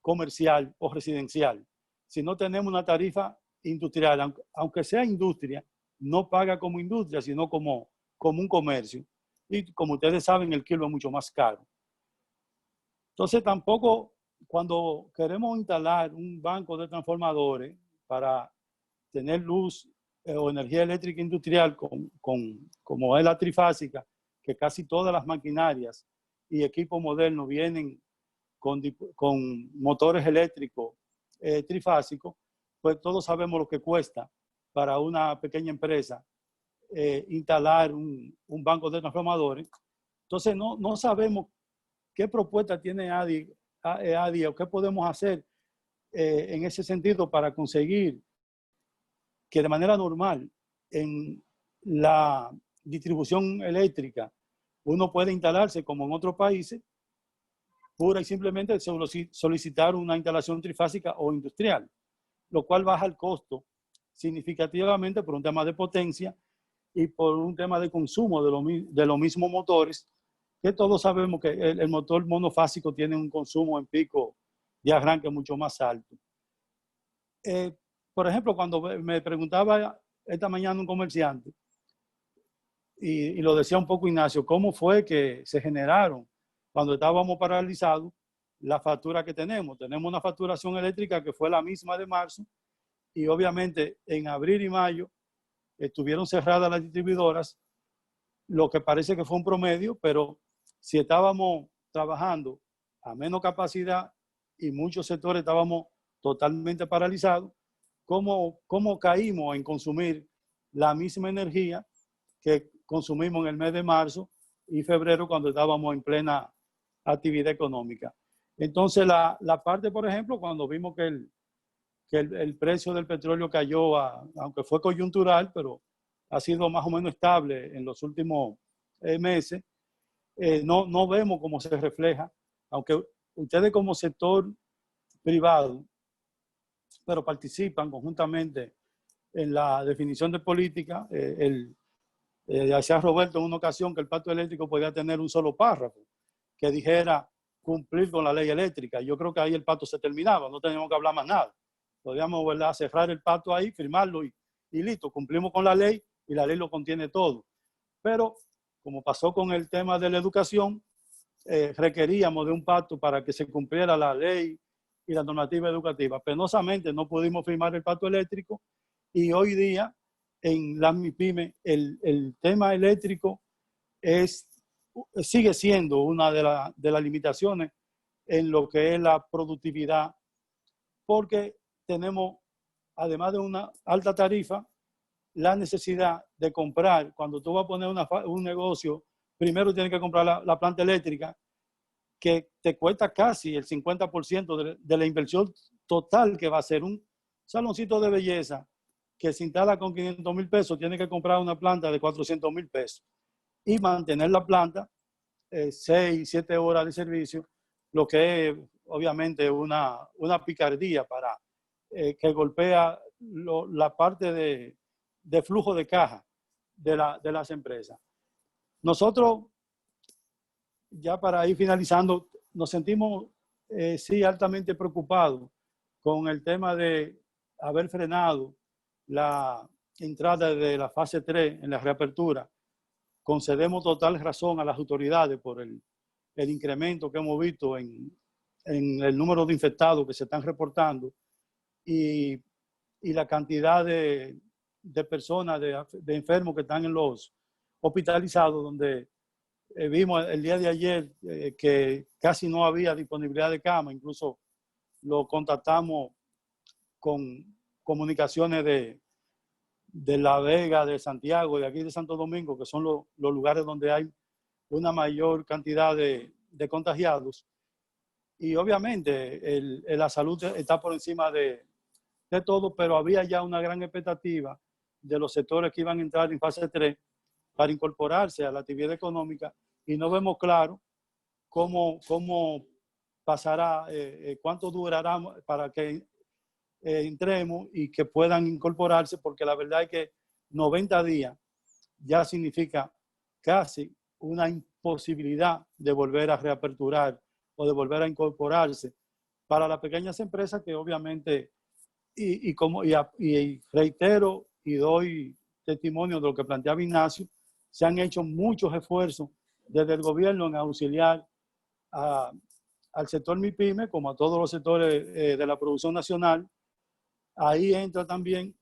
comercial o residencial. Si no tenemos una tarifa industrial, aunque sea industria, no paga como industria, sino como un comercio. Y como ustedes saben, el kilo es mucho más caro. Entonces, tampoco cuando queremos instalar un banco de transformadores para tener luz o energía eléctrica industrial como es la trifásica, que casi todas las maquinarias y equipos modernos vienen con motores eléctricos trifásicos, pues todos sabemos lo que cuesta para una pequeña empresa instalar un banco de transformadores. Entonces no sabemos qué propuesta tiene ADI o qué podemos hacer en ese sentido para conseguir que de manera normal en la distribución eléctrica uno puede instalarse como en otros países, pura y simplemente solicitar una instalación trifásica o industrial, lo cual baja el costo significativamente por un tema de potencia y por un tema de consumo de los mismos motores, que todos sabemos que el motor monofásico tiene un consumo en pico de arranque mucho más alto. Por ejemplo, cuando me preguntaba esta mañana un comerciante, y lo decía un poco Ignacio, ¿cómo fue que se generaron cuando estábamos paralizados la factura que tenemos? Tenemos una facturación eléctrica que fue la misma de marzo y obviamente en abril y mayo estuvieron cerradas las distribuidoras, lo que parece que fue un promedio, pero si estábamos trabajando a menos capacidad y muchos sectores estábamos totalmente paralizados, ¿cómo caímos en consumir la misma energía que consumimos en el mes de marzo y febrero cuando estábamos en plena actividad económica? Entonces, la parte, por ejemplo, cuando vimos que el precio del petróleo cayó, aunque fue coyuntural, pero ha sido más o menos estable en los últimos meses, no vemos cómo se refleja, aunque ustedes como sector privado, pero participan conjuntamente en la definición de política. Decía Roberto en una ocasión que el pacto eléctrico podía tener un solo párrafo que dijera cumplir con la ley eléctrica. Yo creo que ahí el pacto se terminaba, no teníamos que hablar más nada. Podríamos, ¿verdad?, cerrar el pacto ahí, firmarlo y listo, cumplimos con la ley y la ley lo contiene todo. Pero como pasó con el tema de la educación, requeríamos de un pacto para que se cumpliera la ley y la normativa educativa. Penosamente no pudimos firmar el pacto eléctrico y hoy día en la MIPYME el tema eléctrico sigue siendo una de las limitaciones en lo que es la productividad, porque tenemos, además de una alta tarifa, la necesidad de comprar. Cuando tú vas a poner un negocio, primero tienes que comprar la planta eléctrica, que te cuesta casi el 50% de la inversión total que va a ser un saloncito de belleza que se instala con 500,000 pesos, tiene que comprar una planta de 400,000 pesos y mantener la planta 6, 7 horas de servicio, lo que es obviamente una picardía para que golpea la parte de flujo de caja de las empresas. Nosotros, ya para ir finalizando, nos sentimos sí altamente preocupados con el tema de haber frenado la entrada de la fase 3 en la reapertura. Concedemos total razón a las autoridades por el incremento que hemos visto en el número de infectados que se están reportando y la cantidad de personas, de enfermos que están en los hospitalizados, donde vimos el día de ayer que casi no había disponibilidad de cama, incluso lo contactamos con comunicaciones de La Vega, de Santiago, de aquí de Santo Domingo, que son los lugares donde hay una mayor cantidad de contagiados. Y obviamente la salud está por encima de todo, pero había ya una gran expectativa de los sectores que iban a entrar en fase 3 para incorporarse a la actividad económica, y no vemos claro cómo pasará, cuánto durará para que entremos y que puedan incorporarse, porque la verdad es que 90 días ya significa casi una imposibilidad de volver a reaperturar o de volver a incorporarse para las pequeñas empresas que obviamente, y reitero y doy testimonio de lo que planteaba Ignacio, se han hecho muchos esfuerzos desde el gobierno en auxiliar al sector MIPYME, como a todos los sectores de la producción nacional. Ahí entra también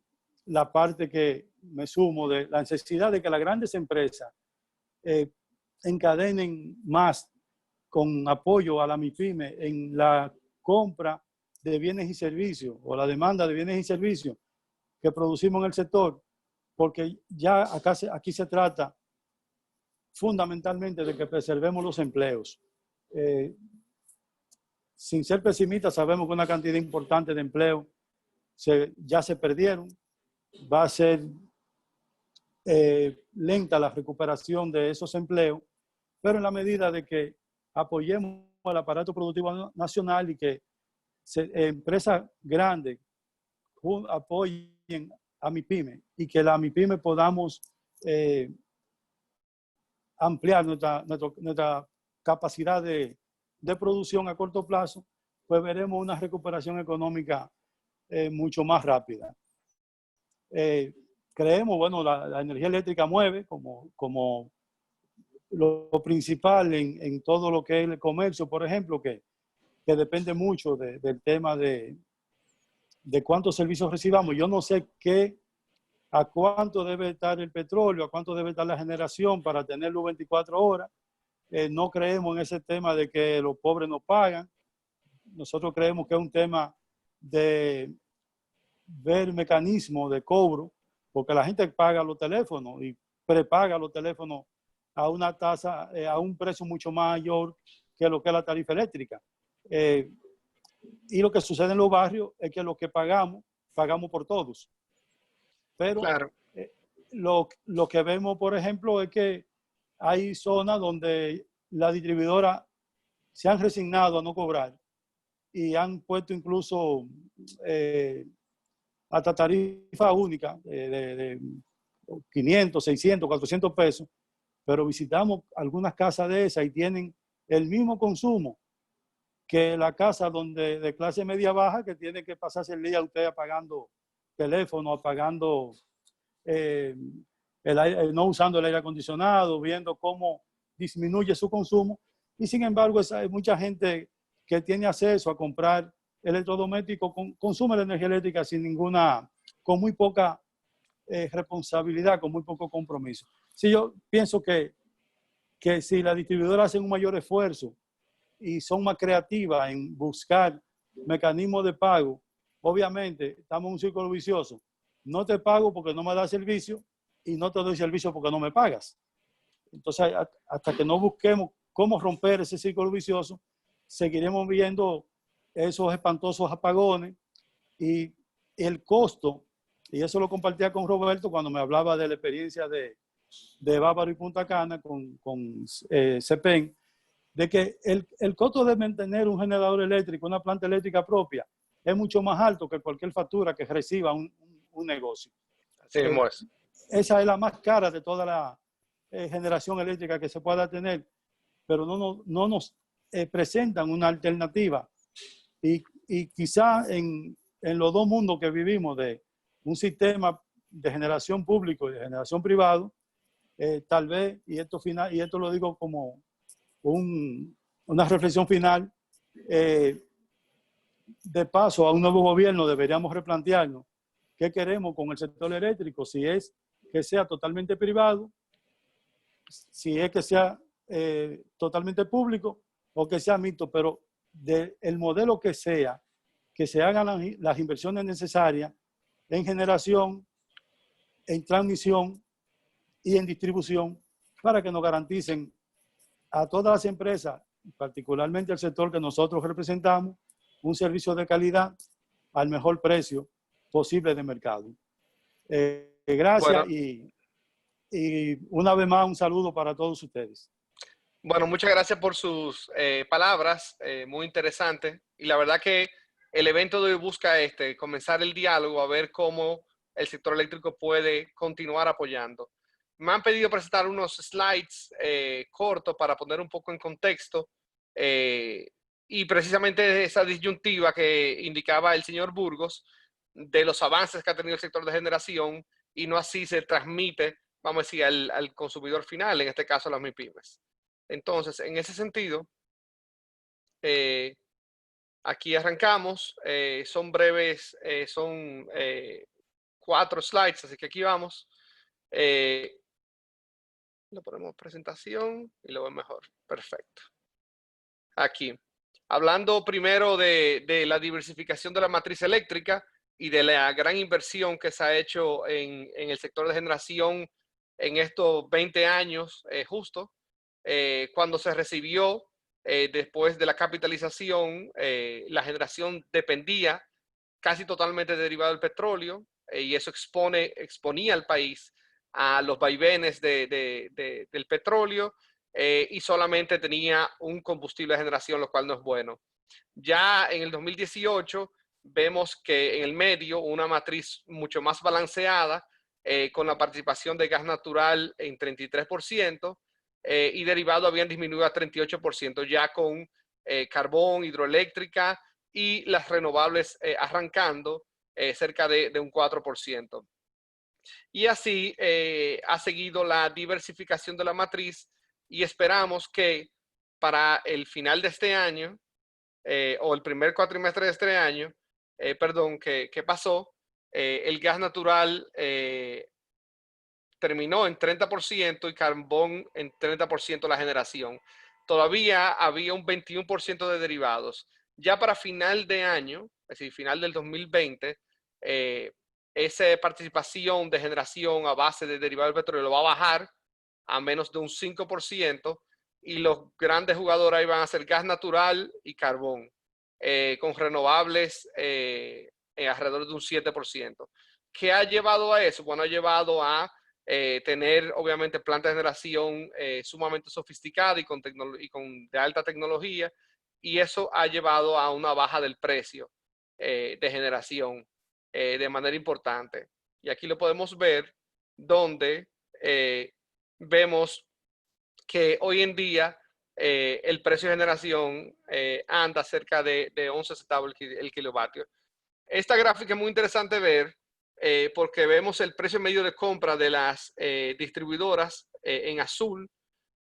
la parte que me sumo de la necesidad de que las grandes empresas encadenen más con apoyo a la MIPYME en la compra de bienes y servicios o la demanda de bienes y servicios que producimos en el sector, porque ya aquí se trata fundamentalmente de que preservemos los empleos. Sin ser pesimistas, sabemos que una cantidad importante de empleos ya se perdieron. Va a ser lenta la recuperación de esos empleos, pero en la medida de que apoyemos al aparato productivo nacional y que empresas grandes apoyen a MIPYME y que la MIPYME podamos ampliar nuestra capacidad de producción a corto plazo, pues veremos una recuperación económica mucho más rápida. Creemos, bueno, la energía eléctrica mueve como lo principal en todo lo que es el comercio, por ejemplo, que depende mucho del tema de cuántos servicios recibamos. Yo no sé a cuánto debe estar el petróleo, a cuánto debe estar la generación para tenerlo 24 horas. No creemos en ese tema de que los pobres no pagan. Nosotros creemos que es un tema de ver mecanismos de cobro, porque la gente paga los teléfonos y prepaga los teléfonos a una tasa, a un precio mucho mayor que lo que es la tarifa eléctrica. Y lo que sucede en los barrios es que lo que pagamos por todos. Pero claro, lo que vemos, por ejemplo, es que hay zonas donde las distribuidoras se han resignado a no cobrar y han puesto incluso hasta tarifa única de 500, 600, 400 pesos, pero visitamos algunas casas de esas y tienen el mismo consumo que la casa de clase media baja, que tiene que pasarse el día usted apagando teléfono, apagando, no usando el aire acondicionado, viendo cómo disminuye su consumo. Y sin embargo, hay mucha gente que tiene acceso a comprar electrodomésticos, consume la energía eléctrica con muy poca responsabilidad, con muy poco compromiso. Sí, yo pienso que si las distribuidoras hacen un mayor esfuerzo y son más creativas en buscar mecanismos de pago, obviamente estamos en un círculo vicioso. No te pago porque no me das servicio y no te doy servicio porque no me pagas. Entonces, hasta que no busquemos cómo romper ese círculo vicioso, seguiremos viendo esos espantosos apagones y el costo, y eso lo compartía con Roberto cuando me hablaba de la experiencia de Bávaro y Punta Cana con CEPEN, de que el costo de mantener un generador eléctrico, una planta eléctrica propia, es mucho más alto que cualquier factura que reciba un negocio.
Así mismo es.
Esa es la más cara de toda la generación eléctrica que se pueda tener, pero no nos presentan una alternativa. Y quizá en los dos mundos que vivimos, de un sistema de generación público y de generación privado, tal vez, y esto lo digo como una reflexión final, de paso a un nuevo gobierno deberíamos replantearnos qué queremos con el sector eléctrico, si es que sea totalmente privado, si es que sea totalmente público o que sea mixto, pero del modelo que sea, que se hagan las inversiones necesarias en generación, en transmisión y en distribución para que nos garanticen a todas las empresas, particularmente el sector que nosotros representamos, un servicio de calidad al mejor precio posible de mercado. Gracias.
Bueno,
y una vez más un saludo para todos ustedes.
bueno, muchas gracias por sus palabras, muy interesantes. Y la verdad que el evento de hoy busca comenzar el diálogo, a ver cómo el sector eléctrico puede continuar apoyando. Me han pedido presentar unos slides cortos para poner un poco en contexto y precisamente esa disyuntiva que indicaba el señor Burgos de los avances que ha tenido el sector de generación y no así se transmite, vamos a decir, al consumidor final, en este caso a las MIPYMES. Entonces, en ese sentido, aquí arrancamos. Son breves, son 4 slides, así que aquí vamos. Le ponemos presentación y lo veo mejor. Perfecto. Aquí. Hablando primero de la diversificación de la matriz eléctrica y de la gran inversión que se ha hecho en el sector de generación en estos 20 años justo. Cuando se recibió después de la capitalización, la generación dependía casi totalmente derivado del petróleo y eso exponía al país a los vaivenes del petróleo y solamente tenía un combustible de generación, lo cual no es bueno. Ya en el 2018 vemos que en el medio una matriz mucho más balanceada con la participación de gas natural en 33%, y derivado habían disminuido a 38%, ya con carbón, hidroeléctrica y las renovables arrancando cerca de un 4%. Y así ha seguido la diversificación de la matriz y esperamos que para el final de este año o el primer cuatrimestre de este año, perdón, que pasó, el gas natural terminó en 30% y carbón en 30% la generación. Todavía había un 21% de derivados. Ya para final de año, es decir, final del 2020, esa participación de generación a base de derivados del petróleo va a bajar a menos de un 5% y los grandes jugadores ahí van a ser gas natural y carbón, con renovables alrededor de un 7%. ¿Qué ha llevado a eso? Bueno, ha llevado a tener obviamente plantas de generación sumamente sofisticadas y con de alta tecnología, y eso ha llevado a una baja del precio de generación de manera importante. Y aquí lo podemos ver donde vemos que hoy en día el precio de generación anda cerca de 11 centavos el kilovatio. Esta gráfica es muy interesante ver porque vemos el precio medio de compra de las distribuidoras en azul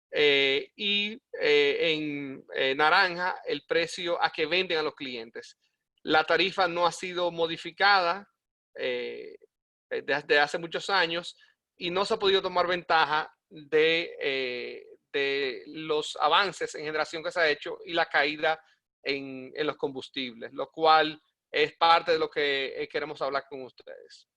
y en naranja el precio a que venden a los clientes. La tarifa no ha sido modificada desde hace muchos años y no se ha podido tomar ventaja de los avances en generación que se ha hecho y la caída en los combustibles, lo cual es parte de lo que queremos hablar con ustedes.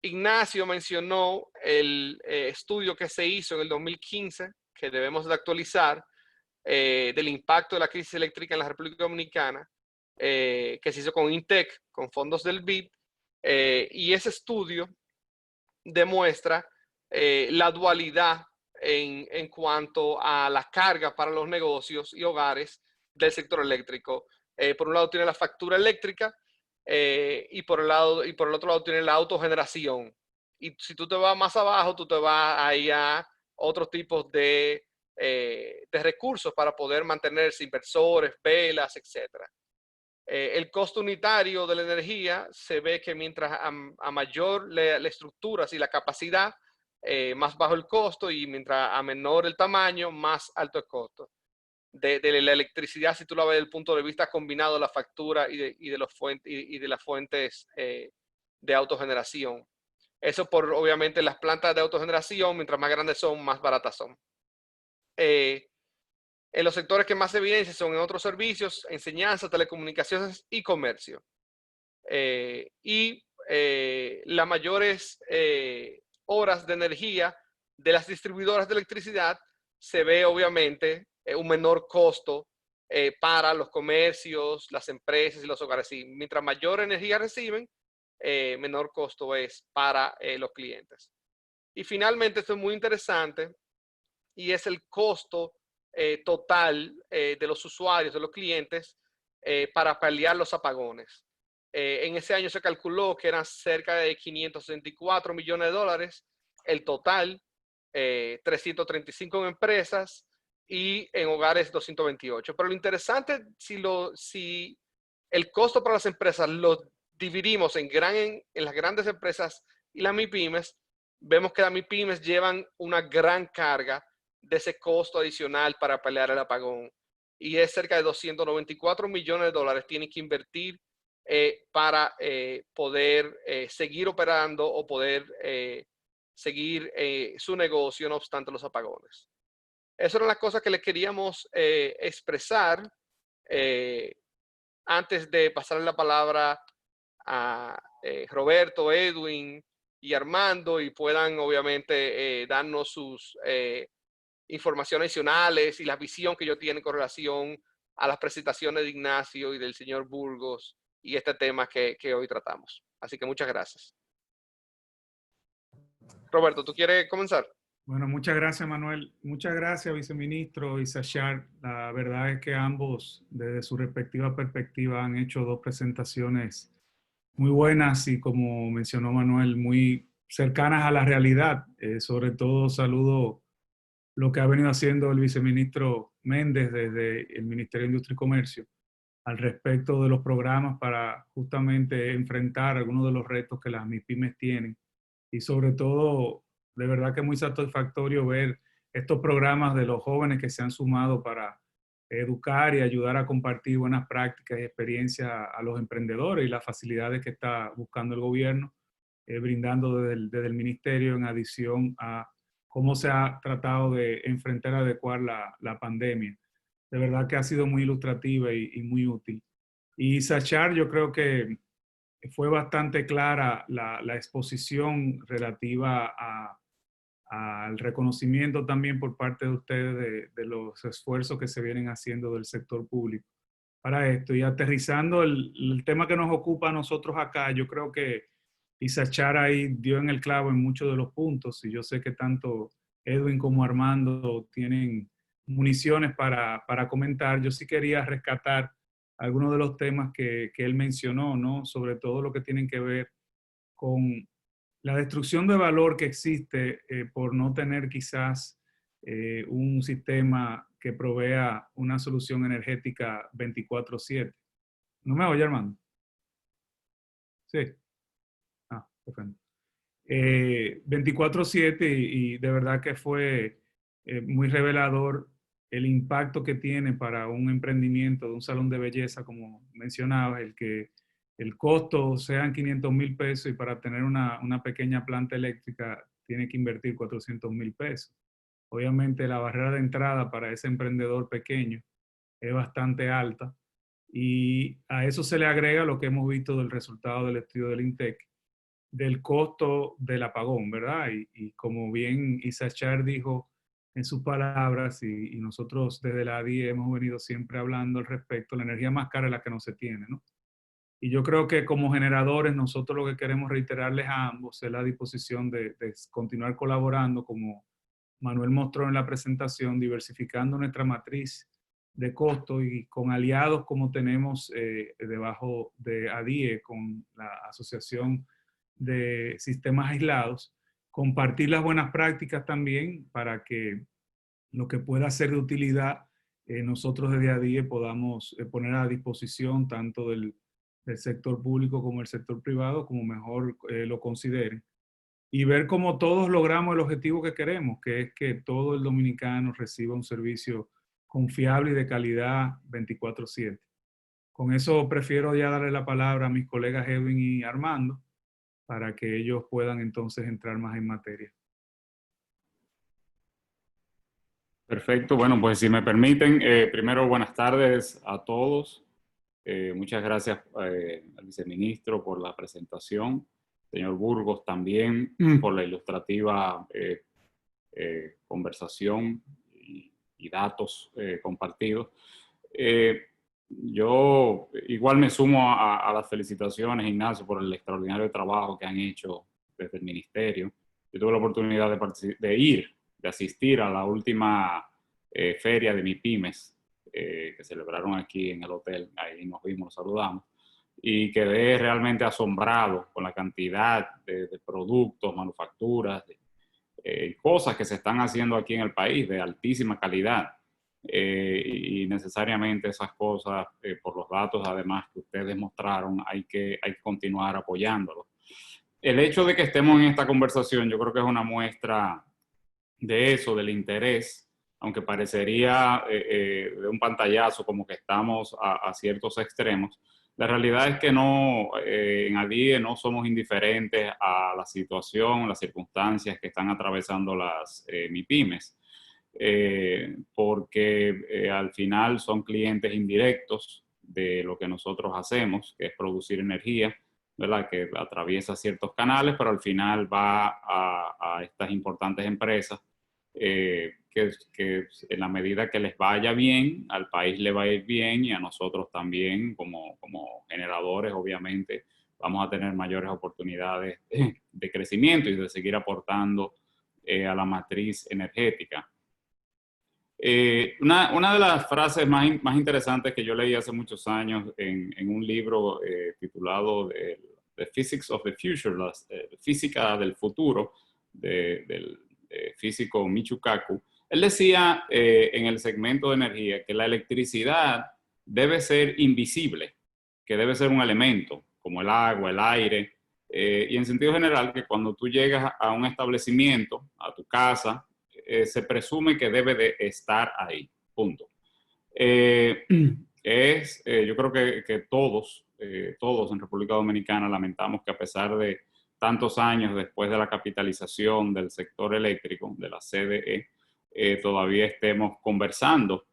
Ignacio mencionó el estudio que se hizo en el 2015, que debemos de actualizar, del impacto de la crisis eléctrica en la República Dominicana, que se hizo con INTEC, con fondos del BID, y ese estudio demuestra la dualidad en cuanto a la carga para los negocios y hogares del sector eléctrico. Por un lado tiene la factura eléctrica y por el otro lado tiene la autogeneración. Y si tú te vas más abajo, tú te vas ahí a otros tipos de recursos para poder mantenerse, inversores, velas, etc. El costo unitario de la energía se ve que mientras a mayor la estructura, y la capacidad, más bajo el costo, y mientras a menor el tamaño, más alto el costo. De la electricidad, si tú la ves desde el punto de vista combinado de la factura y de las fuentes de autogeneración. Eso por, obviamente, las plantas de autogeneración, mientras más grandes son, más baratas son. En los sectores que más se evidencian son en otros servicios, enseñanza, telecomunicaciones y comercio. Las mayores horas de energía de las distribuidoras de electricidad se ve obviamente un menor costo para los comercios, las empresas y los hogares. Y mientras mayor energía reciben, menor costo es para los clientes. Y finalmente, esto es muy interesante, y es el costo total de los usuarios, de los clientes, para paliar los apagones. En ese año se calculó que eran cerca de 564 millones de dólares el total, 335 en empresas y en hogares 228. Pero lo interesante, si el costo para las empresas lo dividimos en las grandes empresas y las MIPYMES, vemos que las MIPYMES llevan una gran carga de ese costo adicional para paliar el apagón. Y es cerca de 294 millones de dólares tienen que invertir para poder seguir operando o poder seguir su negocio, no obstante los apagones. Esas eran las cosas que les queríamos expresar antes de pasarle la palabra a Roberto, Edwin y Armando, y puedan obviamente darnos sus informaciones adicionales y la visión que ellos tienen con relación a las presentaciones de Ignacio y del señor Burgos y este tema que hoy tratamos. Así que muchas gracias. Roberto, ¿tú quieres comenzar?
Bueno, muchas gracias, Manuel. Muchas gracias, viceministro Issachar. La verdad es que ambos, desde su respectiva perspectiva, han hecho dos presentaciones muy buenas y, como mencionó Manuel, muy cercanas a la realidad. Sobre todo, saludo lo que ha venido haciendo el viceministro Méndez desde el Ministerio de Industria y Comercio al respecto de los programas para justamente enfrentar algunos de los retos que las MIPYMES tienen. Y sobre todo, de verdad que es muy satisfactorio ver estos programas de los jóvenes que se han sumado para educar y ayudar a compartir buenas prácticas y experiencias a los emprendedores y las facilidades que está buscando el gobierno, brindando desde el ministerio, en adición a cómo se ha tratado de enfrentar y adecuar la pandemia. De verdad que ha sido muy ilustrativa y muy útil. Y Issachar, yo creo que fue bastante clara la exposición relativa al reconocimiento también por parte de ustedes de los esfuerzos que se vienen haciendo del sector público para esto. Y aterrizando el tema que nos ocupa a nosotros acá, yo creo que Issachar ahí dio en el clavo en muchos de los puntos, y yo sé que tanto Edwin como Armando tienen municiones para comentar. Yo sí quería rescatar algunos de los temas que él mencionó, ¿no? Sobre todo lo que tienen que ver con la destrucción de valor que existe por no tener quizás un sistema que provea una solución energética 24/7. ¿No me oye, Armando? Sí. Ah, perfecto. 24/7 y de verdad que fue muy revelador el impacto que tiene para un emprendimiento de un salón de belleza, como mencionaba, el que el costo sean 500,000 pesos y para tener una pequeña planta eléctrica tiene que invertir 400,000 pesos. Obviamente la barrera de entrada para ese emprendedor pequeño es bastante alta, y a eso se le agrega lo que hemos visto del resultado del estudio del INTEC, del costo del apagón, ¿verdad? Y como bien Issachar dijo, en sus palabras y nosotros desde la ADIE hemos venido siempre hablando al respecto. La energía más cara es la que no se tiene, ¿no? Y yo creo que como generadores nosotros lo que queremos reiterarles a ambos es la disposición de continuar colaborando, como Manuel mostró en la presentación, diversificando nuestra matriz de costo y con aliados como tenemos debajo de ADIE, con la Asociación de Sistemas Aislados, compartir las buenas prácticas también para que lo que pueda ser de utilidad nosotros desde ADIE podamos poner a disposición tanto del sector público como el sector privado, como mejor lo consideren. Y ver cómo todos logramos el objetivo que queremos, que es que todo el dominicano reciba un servicio confiable y de calidad 24/7. Con eso prefiero ya darle la palabra a mis colegas Edwin y Armando para que ellos puedan entonces entrar más en materia.
Perfecto. Bueno, pues si me permiten, primero buenas tardes a todos. Muchas gracias al viceministro por la presentación. Señor Burgos también por la ilustrativa conversación y datos compartidos. Yo igual me sumo a las felicitaciones, Ignacio, por el extraordinario trabajo que han hecho desde el ministerio. Yo tuve la oportunidad de asistir a la última feria de MIPYMES que celebraron aquí en el hotel. Ahí nos vimos, nos saludamos. Y quedé realmente asombrado con la cantidad de productos, manufacturas, cosas que se están haciendo aquí en el país de altísima calidad. Y necesariamente esas cosas, por los datos además que ustedes mostraron, hay que continuar apoyándolos. El hecho de que estemos en esta conversación yo creo que es una muestra de eso, del interés, aunque parecería de un pantallazo como que estamos a ciertos extremos. La realidad es que no, en ADIE no somos indiferentes a la situación, las circunstancias que están atravesando las MIPYMES, porque al final son clientes indirectos de lo que nosotros hacemos, que es producir energía, ¿verdad? Que atraviesa ciertos canales, pero al final va a estas importantes empresas que en la medida que les vaya bien, al país le va a ir bien y a nosotros también como generadores, obviamente, vamos a tener mayores oportunidades de crecimiento y de seguir aportando a la matriz energética. Una de las frases más interesantes que yo leí hace muchos años en un libro titulado The Physics of the Future, la física del futuro, del físico Michio Kaku, él decía en el segmento de energía que la electricidad debe ser invisible, que debe ser un elemento como el agua, el aire, y en sentido general que cuando tú llegas a un establecimiento, a tu casa, se presume que debe de estar ahí, punto. Yo creo que todos en República Dominicana lamentamos que a pesar de tantos años después de la capitalización del sector eléctrico, de la CDE, todavía estemos conversando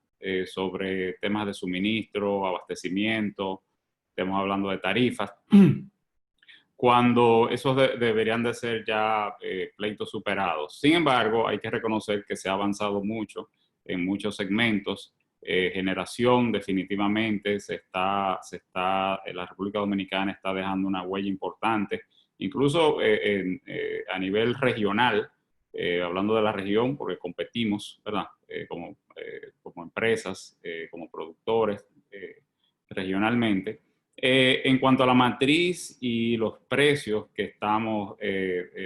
sobre temas de suministro, abastecimiento, estemos hablando de tarifas, cuando esos deberían de ser ya pleitos superados. Sin embargo, hay que reconocer que se ha avanzado mucho en muchos segmentos. Generación definitivamente la República Dominicana está dejando una huella importante, incluso a nivel regional, hablando de la región, porque competimos, ¿verdad? Como empresas, como productores regionalmente. En cuanto a la matriz y los precios que estamos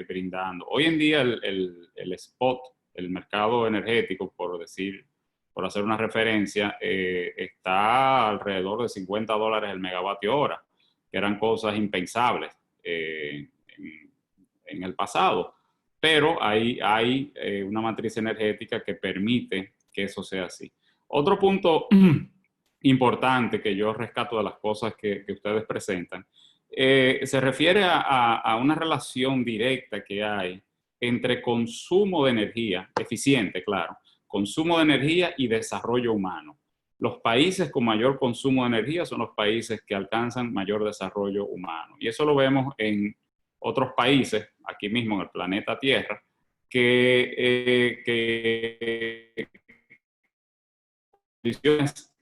brindando. Hoy en día el spot, el mercado energético, por hacer una referencia, está alrededor de $50 el megavatio hora, que eran cosas impensables en el pasado. Pero hay una matriz energética que permite que eso sea así. Otro punto importante que yo rescato de las cosas que ustedes presentan, se refiere a una relación directa que hay entre consumo de energía, eficiente, claro, consumo de energía y desarrollo humano. Los países con mayor consumo de energía son los países que alcanzan mayor desarrollo humano. Y eso lo vemos en otros países, aquí mismo en el planeta Tierra, que condiciones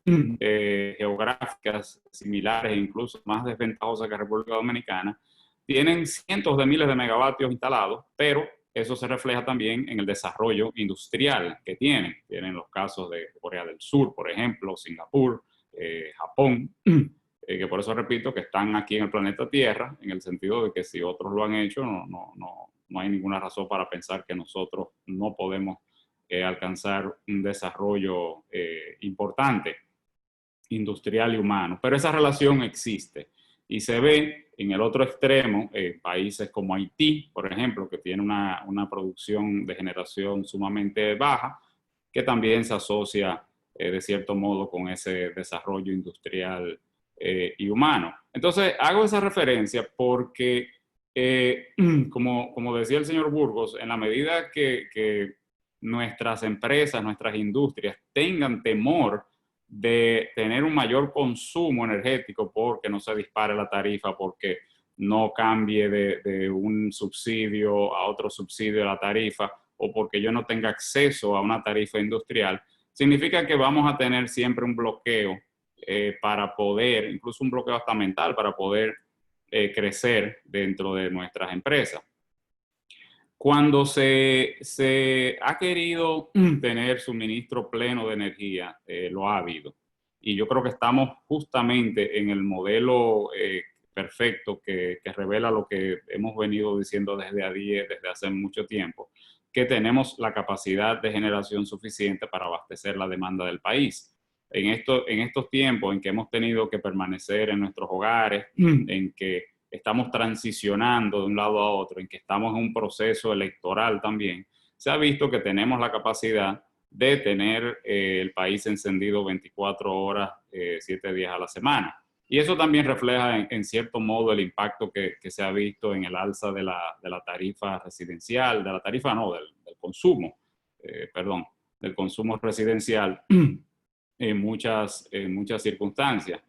geográficas similares e incluso más desventajosas que República Dominicana, tienen cientos de miles de megavatios instalados, pero eso se refleja también en el desarrollo industrial que tienen. Tienen los casos de Corea del Sur, por ejemplo, Singapur, Japón, que por eso repito que están aquí en el planeta Tierra, en el sentido de que si otros lo han hecho, no hay ninguna razón para pensar que nosotros no podemos alcanzar un desarrollo importante, industrial y humano. Pero esa relación existe y se ve en el otro extremo, países como Haití, por ejemplo, que tiene una producción de generación sumamente baja, que también se asocia de cierto modo con ese desarrollo industrial y humano. Entonces, hago esa referencia porque, como decía el señor Burgos, en la medida que nuestras empresas, nuestras industrias tengan temor de tener un mayor consumo energético porque no se dispare la tarifa, porque no cambie de un subsidio a otro subsidio de la tarifa, o porque yo no tenga acceso a una tarifa industrial, significa que vamos a tener siempre un bloqueo para poder, incluso un bloqueo hasta mental, para poder crecer dentro de nuestras empresas. Cuando se ha querido tener suministro pleno de energía, lo ha habido. Y yo creo que estamos justamente en el modelo perfecto que revela lo que hemos venido diciendo desde hace mucho tiempo, que tenemos la capacidad de generación suficiente para abastecer la demanda del país. En estos tiempos en que hemos tenido que permanecer en nuestros hogares, en que estamos transicionando de un lado a otro, en que estamos en un proceso electoral también, se ha visto que tenemos la capacidad de tener el país encendido 24 horas, 7 días a la semana. Y eso también refleja en cierto modo el impacto que se ha visto en el alza de la tarifa residencial, de la tarifa no, del consumo, del consumo residencial en muchas circunstancias.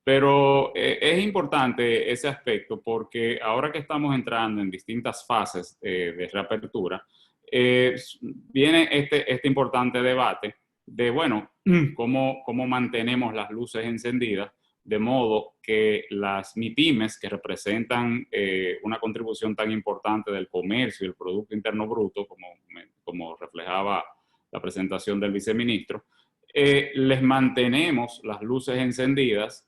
Pero es importante ese aspecto porque ahora que estamos entrando en distintas fases de reapertura, viene este importante debate de, bueno, cómo mantenemos las luces encendidas de modo que las MIPYMES, que representan una contribución tan importante del comercio y el Producto Interno Bruto, como reflejaba la presentación del viceministro, les mantenemos las luces encendidas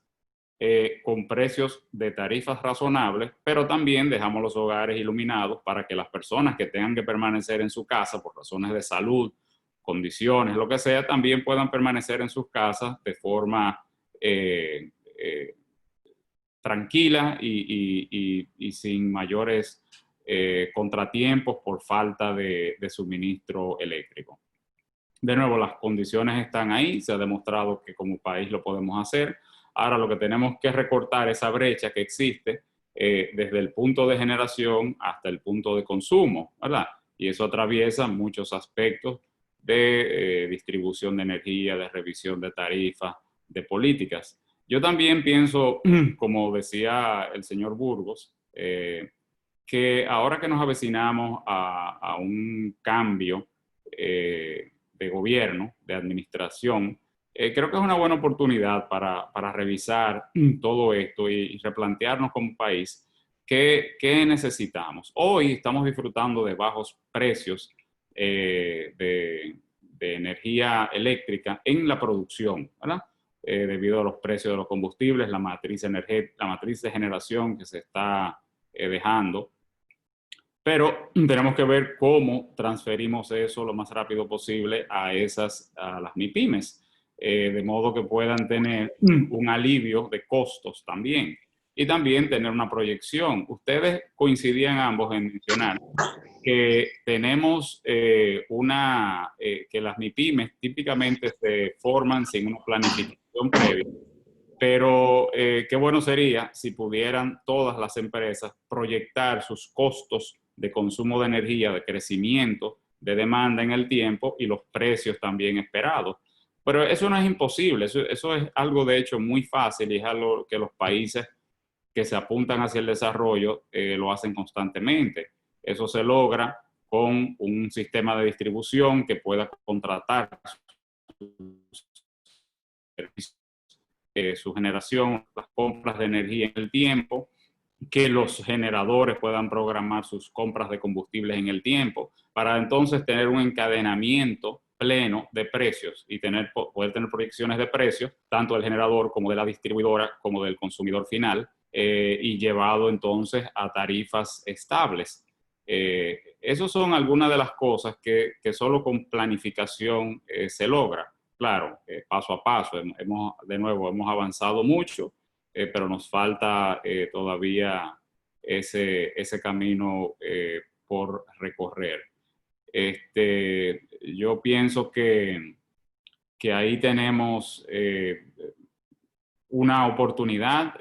con precios de tarifas razonables, pero también dejamos los hogares iluminados para que las personas que tengan que permanecer en su casa por razones de salud, condiciones, lo que sea, también puedan permanecer en sus casas de forma tranquila y sin mayores contratiempos por falta de suministro eléctrico. De nuevo, las condiciones están ahí, se ha demostrado que como país lo podemos hacer. Ahora lo que tenemos que recortar esa brecha que existe desde el punto de generación hasta el punto de consumo, ¿verdad? Y eso atraviesa muchos aspectos de distribución de energía, de revisión de tarifas, de políticas. Yo también pienso, como decía el señor Burgos, que ahora que nos avecinamos a un cambio de gobierno, de administración, creo que es una buena oportunidad para revisar todo esto y replantearnos como país qué necesitamos. Hoy estamos disfrutando de bajos precios de energía eléctrica en la producción, ¿verdad? Debido a los precios de los combustibles, la matriz de generación que se está dejando. Pero tenemos que ver cómo transferimos eso lo más rápido posible a las MIPYMES, de modo que puedan tener un alivio de costos también. Y también tener una proyección. Ustedes coincidían ambos en mencionar que tenemos que las MIPYMES típicamente se forman sin una planificación previa. Pero qué bueno sería si pudieran todas las empresas proyectar sus costos de consumo de energía, de crecimiento, de demanda en el tiempo y los precios también esperados. Pero eso no es imposible, eso es algo de hecho muy fácil y es algo que los países que se apuntan hacia el desarrollo lo hacen constantemente. Eso se logra con un sistema de distribución que pueda contratar su generación, las compras de energía en el tiempo, que los generadores puedan programar sus compras de combustibles en el tiempo, para entonces tener un encadenamiento pleno de precios y poder tener proyecciones de precios, tanto del generador como de la distribuidora, como del consumidor final, y llevado entonces a tarifas estables. Esas son algunas de las cosas que solo con planificación se logra. Claro, paso a paso. De nuevo, hemos avanzado mucho, pero nos falta todavía ese camino por recorrer. Yo pienso que ahí tenemos una oportunidad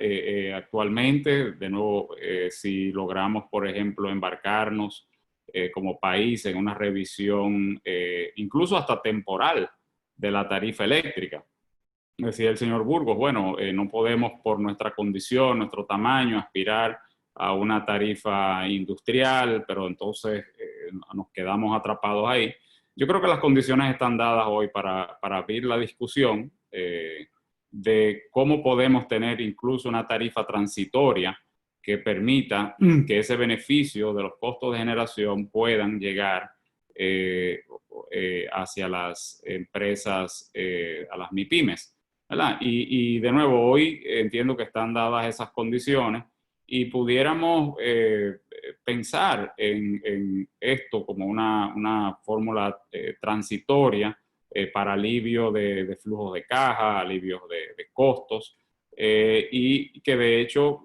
actualmente. De nuevo, si logramos, por ejemplo, embarcarnos como país en una revisión incluso hasta temporal de la tarifa eléctrica. Decía el señor Burgos, bueno, no podemos por nuestra condición, nuestro tamaño, aspirar a una tarifa industrial, pero entonces nos quedamos atrapados ahí. Yo creo que las condiciones están dadas hoy para abrir la discusión de cómo podemos tener incluso una tarifa transitoria que permita que ese beneficio de los costos de generación puedan llegar hacia las empresas, a las MIPYMES, ¿verdad? Y de nuevo, hoy entiendo que están dadas esas condiciones y pudiéramos pensar en esto como una fórmula transitoria para alivio de flujos de caja, alivios de costos, y que de hecho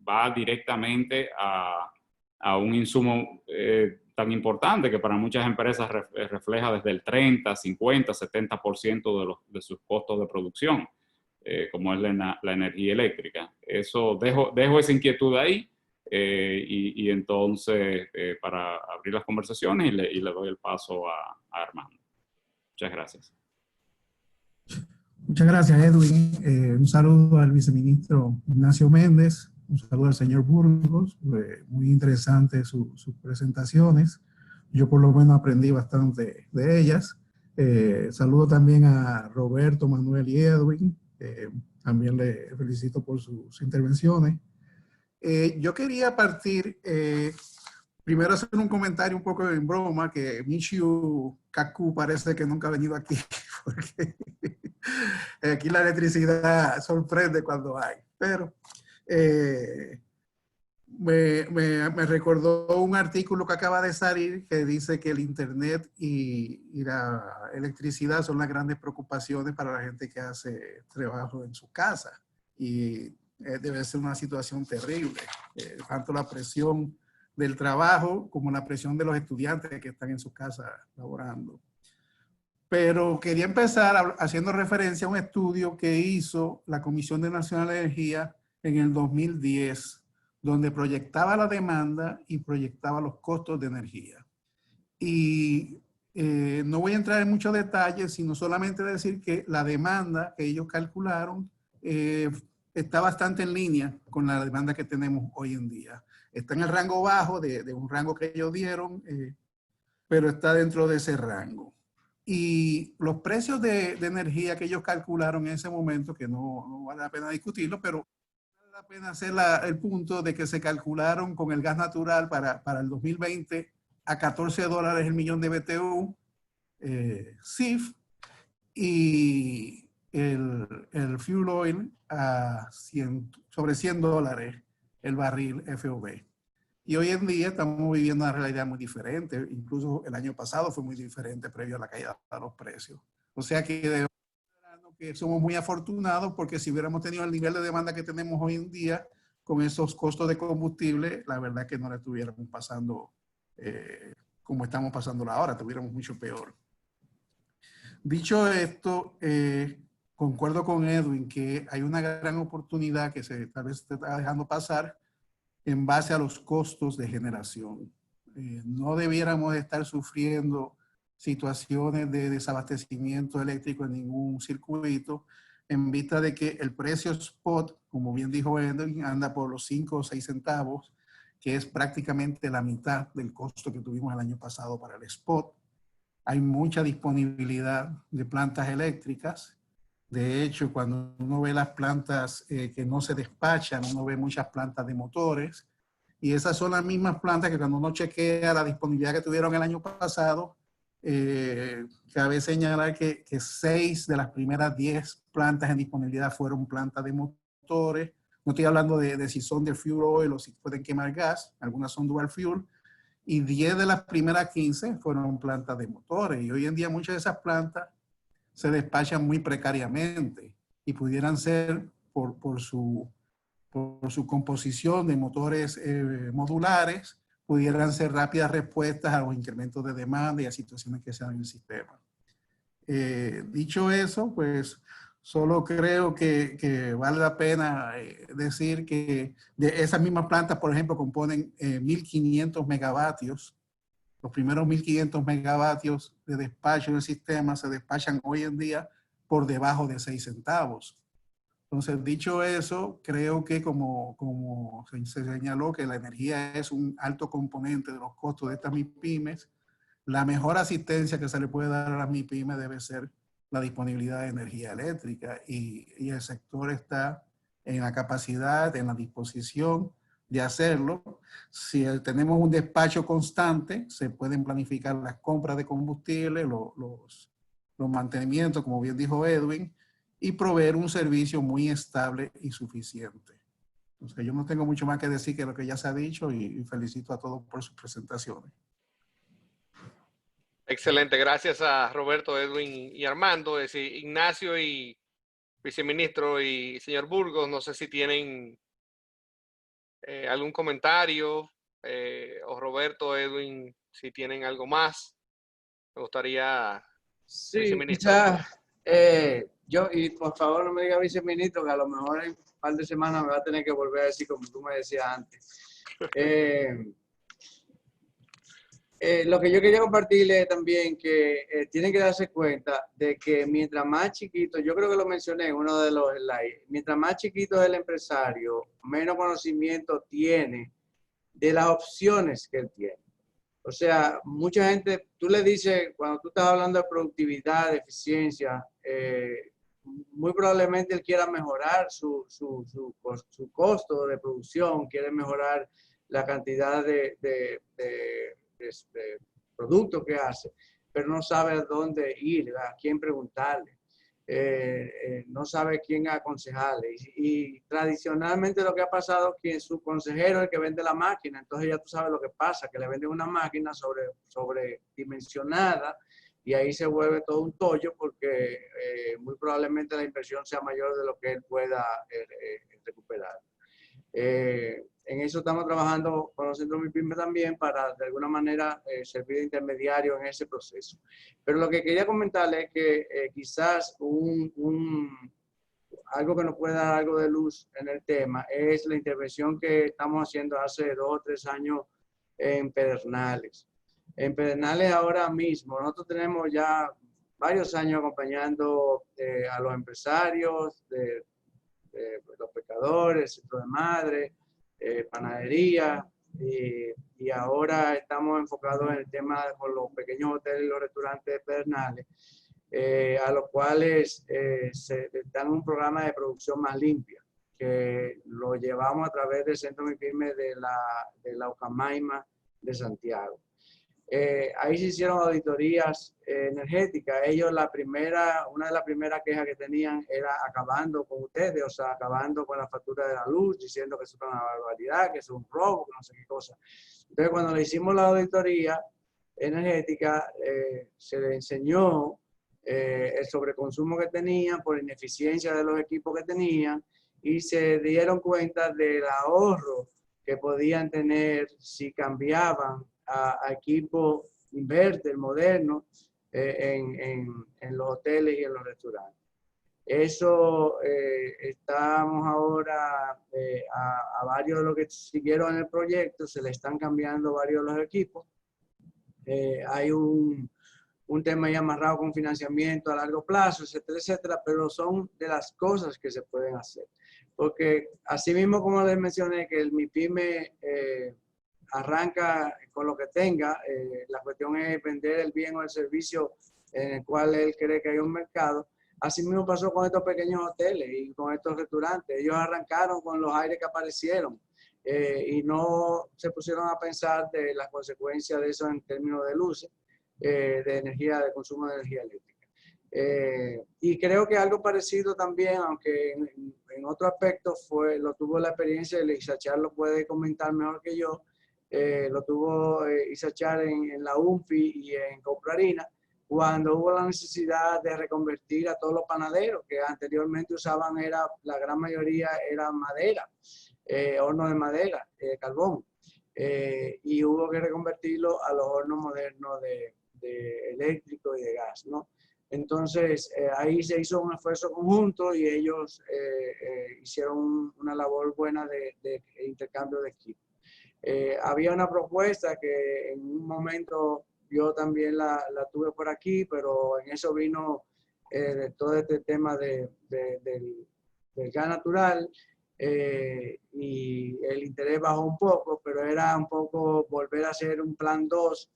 va directamente a un insumo tan importante que para muchas empresas refleja desde el 30, 50, 70% de sus costos de producción, como es la energía eléctrica. Eso, dejo esa inquietud ahí y entonces para abrir las conversaciones y le doy el paso a Armando. Muchas gracias.
Muchas gracias, Edwin. Un saludo al viceministro Ignacio Méndez. Un saludo al señor Burgos. Muy interesante sus presentaciones. Yo por lo menos aprendí bastante de ellas. Saludo también a Roberto, Manuel y Edwin. También le felicito por sus intervenciones. Yo quería partir, primero hacer un comentario un poco en broma, que Michio Kaku parece que nunca ha venido aquí, porque aquí la electricidad sorprende cuando hay. Pero me recordó un artículo que acaba de salir que dice que el internet y la electricidad son las grandes preocupaciones para la gente que hace trabajo en su casa. Y debe ser una situación terrible, tanto la presión del trabajo como la presión de los estudiantes que están en su casa laborando. Pero quería empezar haciendo referencia a un estudio que hizo la Comisión Nacional de Energía en el 2010, donde proyectaba la demanda y proyectaba los costos de energía. Y no voy a entrar en muchos detalles, sino solamente decir que la demanda que ellos calcularon está bastante en línea con la demanda que tenemos hoy en día. Está en el rango bajo de un rango que ellos dieron, pero está dentro de ese rango. Y los precios de energía que ellos calcularon en ese momento, que no vale la pena discutirlo, pero vale la pena hacer el punto de que se calcularon con el gas natural para el 2020 a $14 el millón de BTU, CIF, y el fuel oil a sobre $100 el barril FOB. Y hoy en día estamos viviendo una realidad muy diferente. Incluso el año pasado fue muy diferente previo a la caída de los precios. O sea que somos muy afortunados, porque si hubiéramos tenido el nivel de demanda que tenemos hoy en día con esos costos de combustible, la verdad es que no la estuviéramos pasando como estamos pasándola ahora, estuviéramos mucho peor. Dicho esto, concuerdo con Edwin que hay una gran oportunidad que tal vez se está dejando pasar en base a los costos de generación. No debiéramos estar sufriendo situaciones de desabastecimiento eléctrico en ningún circuito, en vista de que el precio spot, como bien dijo Edwin, anda por los 5 o 6 centavos, que es prácticamente la mitad del costo que tuvimos el año pasado para el spot. Hay mucha disponibilidad de plantas eléctricas. De hecho, cuando uno ve las plantas que no se despachan, uno ve muchas plantas de motores. Y esas son las mismas plantas que cuando uno chequea la disponibilidad que tuvieron el año pasado, cabe señalar que 6 de las primeras 10 plantas en disponibilidad fueron plantas de motores. No estoy hablando de si son de fuel oil o si pueden quemar gas. Algunas son dual fuel. Y 10 de las primeras 15 fueron plantas de motores. Y hoy en día muchas de esas plantas se despachan muy precariamente y pudieran ser por su composición de motores modulares, pudieran ser rápidas respuestas a los incrementos de demanda y a situaciones que se dan en el sistema. Dicho eso, pues solo creo que vale la pena decir que de esas mismas plantas, por ejemplo, componen 1.500 megavatios. Los primeros 1.500 megavatios de despacho en el sistema se despachan hoy en día por debajo de 6 centavos. Entonces, dicho eso, creo que como se señaló que la energía es un alto componente de los costos de estas MIPYMES, la mejor asistencia que se le puede dar a las MIPYMES debe ser la disponibilidad de energía eléctrica y el sector está en la capacidad, en la disposición de hacerlo. Si tenemos un despacho constante, se pueden planificar las compras de combustible, los mantenimientos, como bien dijo Edwin, y proveer un servicio muy estable y suficiente. Entonces, yo no tengo mucho más que decir que lo que ya se ha dicho y felicito a todos por sus presentaciones.
Excelente, gracias a Roberto, Edwin y Armando. Es decir, Ignacio y viceministro y señor Burgos, no sé si tienen algún comentario, o Roberto, Edwin, si tienen algo más. Me gustaría,
Sí,
viceministro.
quizás yo, y por favor no me diga viceministro, que a lo mejor en un par de semanas me va a tener que volver a decir como tú me decías antes. Lo que yo quería compartirles también, que tienen que darse cuenta de que mientras más chiquito, yo creo que lo mencioné en uno de los slides, mientras más chiquito es el empresario, menos conocimiento tiene de las opciones que él tiene. O sea, mucha gente, tú le dices, cuando tú estás hablando de productividad, de eficiencia, muy probablemente él quiera mejorar su costo de producción, quiere mejorar la cantidad de producto que hace, pero no sabe a dónde ir, a quién preguntarle, no sabe quién aconsejarle. Y tradicionalmente lo que ha pasado es que su consejero es el que vende la máquina, entonces ya tú sabes lo que pasa, que le venden una máquina sobredimensionada y ahí se vuelve todo un tollo porque muy probablemente la inversión sea mayor de lo que él pueda recuperar. En eso estamos trabajando con los centros MIPYME también para de alguna manera servir de intermediario en ese proceso. Pero lo que quería comentarles es que quizás algo que nos puede dar algo de luz en el tema es la intervención que estamos haciendo hace 2 o 3 años en Pedernales. En Pedernales ahora mismo, nosotros tenemos ya varios años acompañando a los empresarios, los pescadores, centro de madre, panadería, y ahora estamos enfocados en el tema con los pequeños hoteles y los restaurantes de Pedernales, a los cuales se dan un programa de producción más limpia, que lo llevamos a través del Centro MIPYME de la Ucamaima de Santiago. Ahí se hicieron auditorías energéticas. Ellos una de las primeras quejas que tenían era acabando con ustedes, o sea, acabando con la factura de la luz, diciendo que eso es una barbaridad, que eso es un robo, que no sé qué cosa. Entonces, cuando le hicimos la auditoría energética, se le enseñó el sobreconsumo que tenían por ineficiencia de los equipos que tenían y se dieron cuenta del ahorro que podían tener si cambiaban a equipos inverter, modernos, en los hoteles y en los restaurantes. Eso estamos ahora a varios de los que siguieron en el proyecto, se le están cambiando varios de los equipos. Hay un tema ya amarrado con financiamiento a largo plazo, etcétera, etcétera, pero son de las cosas que se pueden hacer. Porque así mismo como les mencioné que el MIPYME arranca con lo que tenga. La cuestión es vender el bien o el servicio en el cual él cree que hay un mercado. Así mismo pasó con estos pequeños hoteles y con estos restaurantes. Ellos arrancaron con los aires que aparecieron y no se pusieron a pensar de las consecuencias de eso en términos de luces, de energía, de consumo de energía eléctrica. Y creo que algo parecido también, aunque en otro aspecto lo tuvo la experiencia, y Isachar lo puede comentar mejor que yo, lo tuvo Isachar en la UNFI y en Coprarina, cuando hubo la necesidad de reconvertir a todos los panaderos que anteriormente usaban, la gran mayoría era madera, horno de madera, carbón, y hubo que reconvertirlo a los hornos modernos de eléctrico y de gas, ¿no? Entonces, ahí se hizo un esfuerzo conjunto y ellos hicieron una labor buena de intercambio de equipo. Había una propuesta que en un momento yo también la tuve por aquí, pero en eso vino todo este tema del gas natural y el interés bajó un poco, pero era un poco volver a hacer un plan 2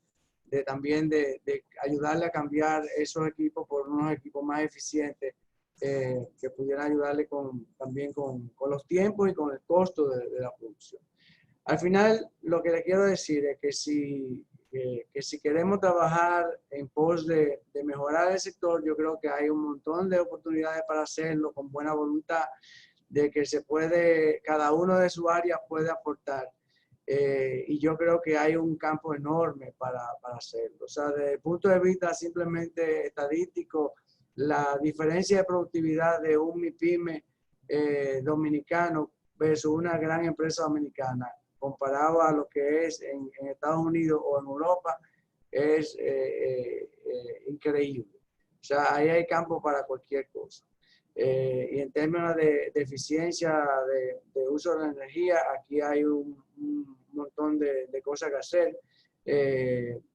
también de ayudarle a cambiar esos equipos por unos equipos más eficientes que pudieran ayudarle también con los tiempos y con el costo de la producción. Al final, lo que le quiero decir es que si queremos trabajar en pos de mejorar el sector, yo creo que hay un montón de oportunidades para hacerlo con buena voluntad, de que cada uno de sus áreas puede aportar. Y yo creo que hay un campo enorme para hacerlo. O sea, desde el punto de vista simplemente estadístico, la diferencia de productividad de un MIPYME dominicano versus una gran empresa dominicana, comparado a lo que es en Estados Unidos o en Europa, es increíble. O sea, ahí hay campo para cualquier cosa. Y en términos de eficiencia, de uso de la energía, aquí hay un montón de cosas que hacer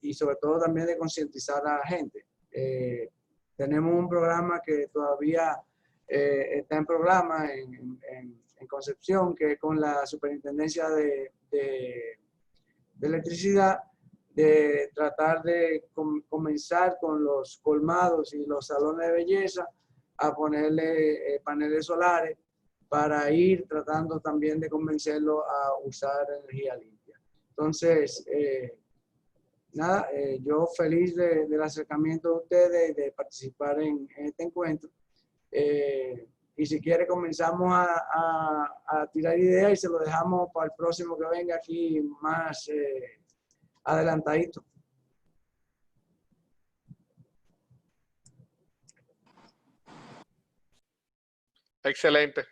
y sobre todo también de concientizar a la gente. Tenemos un programa que todavía está en programa en Concepción, que es con la Superintendencia de Electricidad, de tratar de comenzar con los colmados y los salones de belleza a ponerle paneles solares para ir tratando también de convencerlo a usar energía limpia. Entonces, nada, yo feliz del acercamiento de ustedes, de participar en este encuentro. Y si quiere comenzamos a tirar ideas y se lo dejamos para el próximo que venga aquí más adelantadito.
Excelente.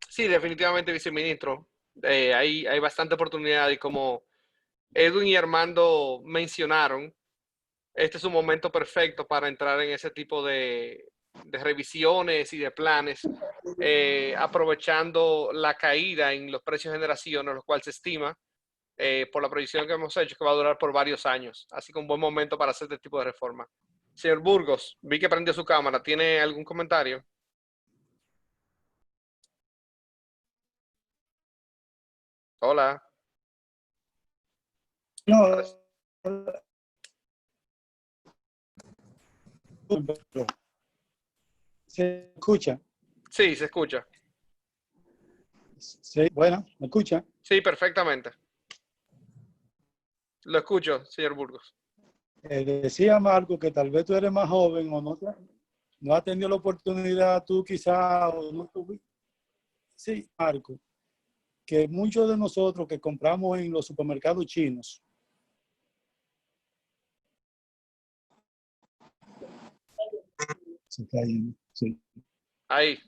Sí, definitivamente, viceministro. Hay bastante oportunidad y como Edwin y Armando mencionaron, este es un momento perfecto para entrar en ese tipo de revisiones y de planes, aprovechando la caída en los precios de generación, los cuales se estima por la proyección que hemos hecho que va a durar por varios años. Así que un buen momento para hacer este tipo de reforma. Señor Burgos, vi que prendió su cámara. ¿Tiene algún comentario? Hola.
No, ¿se escucha?
Sí, se escucha.
Sí, bueno, ¿me escucha?
Sí, perfectamente. Lo escucho, señor Burgos.
Decía Marco que tal vez tú eres más joven o no has tenido la oportunidad tú quizás o no tuviste. Sí, Marco, que muchos de nosotros que compramos en los supermercados chinos, se está yendo, sí.
Ahí.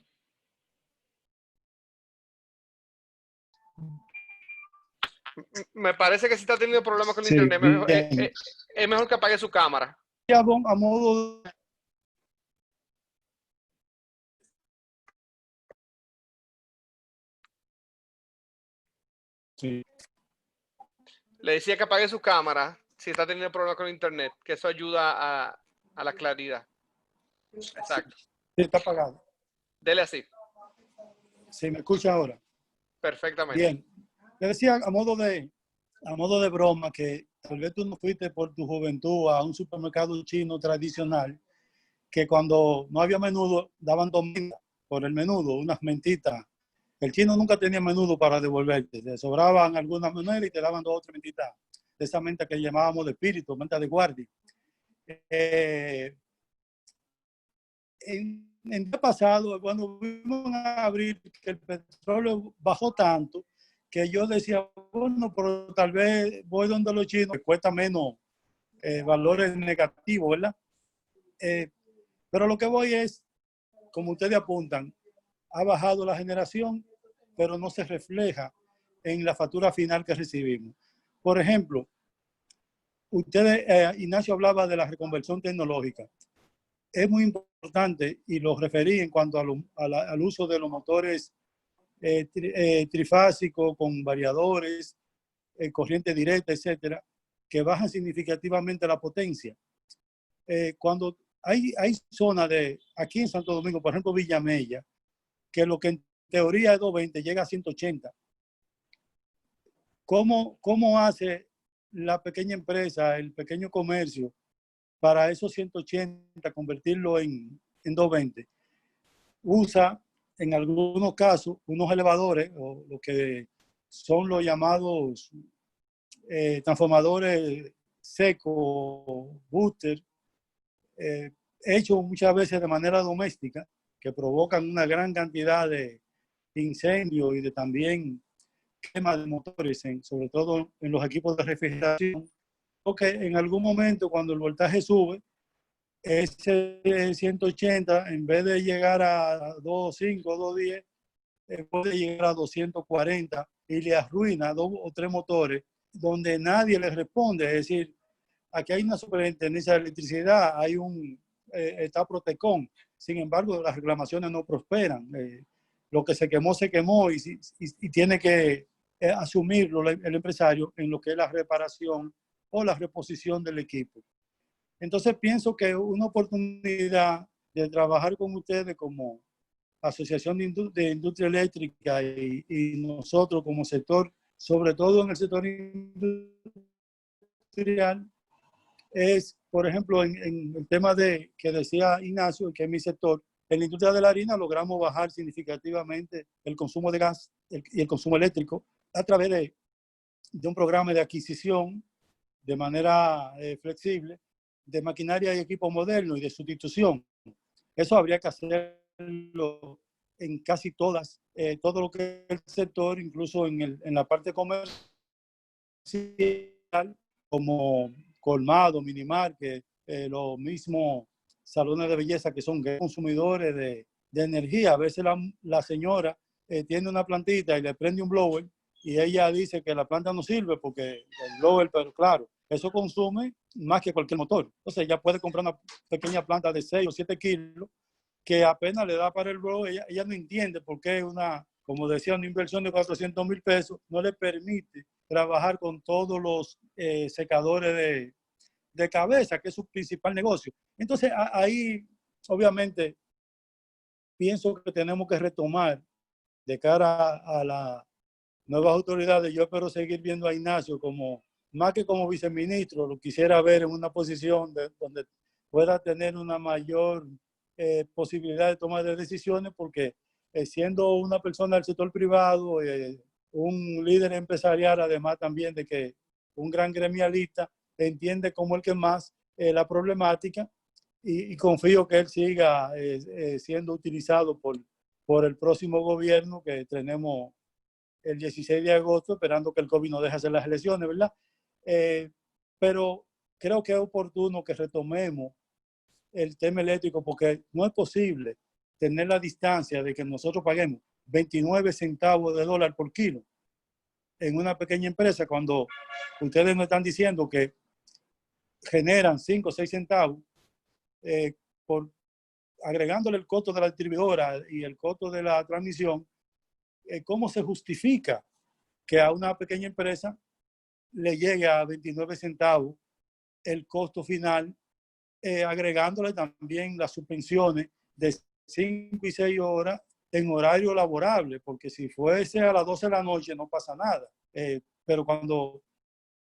Me parece que si está teniendo problemas con el
Sí,
internet, es mejor que apague su cámara.
A modo de... Sí.
Le decía que apague su cámara si está teniendo problemas con el internet, que eso ayuda a la claridad. Exacto.
Sí, está apagado.
Dele así.
Sí, me escucha ahora.
Perfectamente.
Bien. Le decía a modo de a modo de broma, que tal vez tú no fuiste por tu juventud a un supermercado chino tradicional, que cuando no había menudo daban 2 mentas por el menudo, unas mentitas. El chino nunca tenía menudo para devolverte, te sobraban algunas monedas y te daban 2 o 3 mentitas de esa menta que llamábamos de espíritu, menta de guardia. En el día pasado, cuando vimos a abrir, que el petróleo bajó tanto, que yo decía, bueno, pero tal vez voy donde los chinos, que cuesta menos valores negativos, ¿verdad? Pero lo que voy es, como ustedes apuntan, ha bajado la generación, pero no se refleja en la factura final que recibimos. Por ejemplo, Ignacio hablaba de la reconversión tecnológica. Es muy importante, y lo referí en cuanto al uso de los motores trifásicos con variadores, corriente directa, etcétera, que bajan significativamente la potencia. Cuando hay zonas aquí en Santo Domingo, por ejemplo, Villamella, que lo que en teoría es 220 llega a 180. ¿Cómo hace la pequeña empresa, el pequeño comercio, para esos 180 convertirlo en 220? Usa en algunos casos unos elevadores, o lo que son los llamados transformadores secos, booster, hechos muchas veces de manera doméstica, que provocan una gran cantidad de incendios y de también quema de motores, sobre todo en los equipos de refrigeración, porque en algún momento cuando el voltaje sube, ese 180, en vez de llegar a 205, 210, puede llegar a 240 y le arruina 2 o 3 motores donde nadie le responde. Es decir, aquí hay una superintendencia de electricidad, está Protecon, sin embargo las reclamaciones no prosperan. Lo que se quemó y tiene que asumirlo el empresario en lo que es la reparación o la reposición del equipo. Entonces pienso que una oportunidad de trabajar con ustedes como Asociación de Industria Eléctrica y nosotros como sector, sobre todo en el sector industrial, es, por ejemplo, en el tema que decía Ignacio, que es mi sector, en la industria de la harina logramos bajar significativamente el consumo de gas y el consumo eléctrico a través de un programa de adquisición de manera flexible de maquinaria y equipo moderno y de sustitución. Eso habría que hacerlo en casi todo lo que es el sector, incluso en la parte comercial, como colmado, minimarket, los mismos salones de belleza que son consumidores de energía. A veces la señora tiene una plantita y le prende un blower y ella dice que la planta no sirve porque el blower, pero claro, eso consume más que cualquier motor. Entonces ella puede comprar una pequeña planta de 6 o 7 kilos que apenas le da para el blower. Ella no entiende por qué como decía, una inversión de 400,000 pesos no le permite trabajar con todos los secadores de cabeza, que es su principal negocio. Entonces, ahí, obviamente, pienso que tenemos que retomar de cara a las nuevas autoridades. Yo espero seguir viendo a Ignacio más que como viceministro, lo quisiera ver en una posición donde pueda tener una mayor posibilidad de tomar de decisiones, porque siendo una persona del sector privado, un líder empresarial, además también de que un gran gremialista, entiende como el que más la problemática y confío que él siga siendo utilizado por el próximo gobierno que tenemos el 16 de agosto, esperando que el COVID no deje hacer las elecciones, ¿verdad? Pero creo que es oportuno que retomemos el tema eléctrico, porque no es posible tener la distancia de que nosotros paguemos 29 centavos de dólar por kilo en una pequeña empresa cuando ustedes nos están diciendo que generan 5 o 6 centavos agregándole el costo de la distribuidora y el costo de la transmisión. ¿Cómo se justifica que a una pequeña empresa le llegue a 29 centavos el costo final, agregándole también las suspensiones de 5 y 6 horas en horario laborable? Porque si fuese a las 12 de la noche no pasa nada. Pero cuando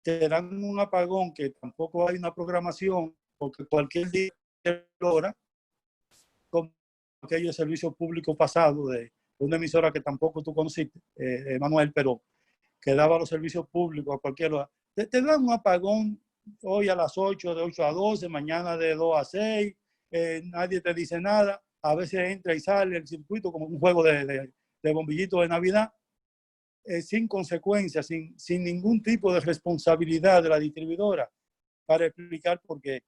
te dan un apagón que tampoco hay una programación, porque cualquier día hora, como aquello de servicio público pasado de una emisora que tampoco tú conociste, Manuel, pero que daba los servicios públicos a cualquier hora. Te dan un apagón hoy a las 8, de 8 a 12, mañana de 2 a 6, nadie te dice nada, a veces entra y sale el circuito como un juego de bombillitos de Navidad, sin consecuencias, sin ningún tipo de responsabilidad de la distribuidora para explicar por qué.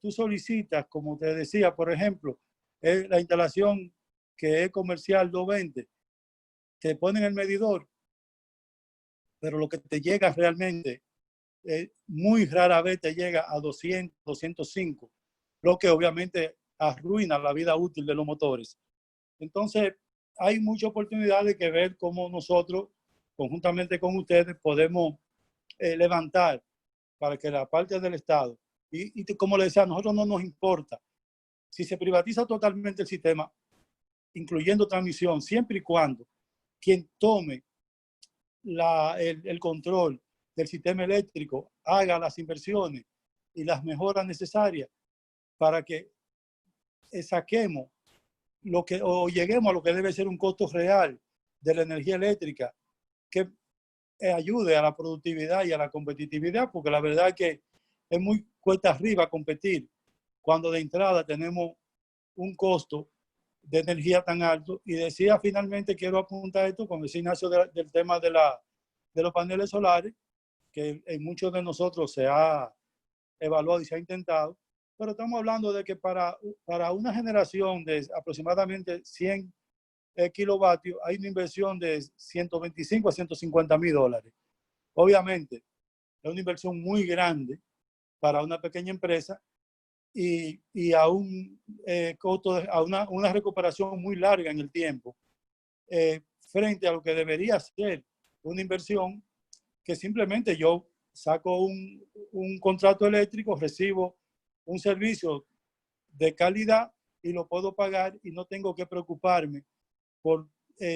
Tú solicitas, como te decía, por ejemplo, la instalación que es comercial 220, te ponen el medidor, pero lo que te llega realmente, muy rara vez te llega a 200, 205, lo que obviamente arruina la vida útil de los motores. Entonces, hay muchas oportunidades que ver cómo nosotros, conjuntamente con ustedes, podemos levantar para que la parte del Estado, y como le decía, a nosotros no nos importa si se privatiza totalmente el sistema, incluyendo transmisión, siempre y cuando quien tome el control del sistema eléctrico haga las inversiones y las mejoras necesarias para que saquemos o lleguemos a lo que debe ser un costo real de la energía eléctrica que ayude a la productividad y a la competitividad, porque la verdad es que es muy cuesta arriba competir cuando de entrada tenemos un costo de energía tan alto. Y decía, finalmente quiero apuntar esto con el Ignacio del tema de los paneles solares, que en muchos de nosotros se ha evaluado y se ha intentado, pero estamos hablando de que para una generación de aproximadamente 100 kilovatios hay una inversión de 125 a 150 mil dólares. Obviamente, es una inversión muy grande para una pequeña empresa y a un costo, a una recuperación muy larga en el tiempo, frente a lo que debería ser una inversión que simplemente yo saco un contrato eléctrico, recibo un servicio de calidad y lo puedo pagar y no tengo que preocuparme por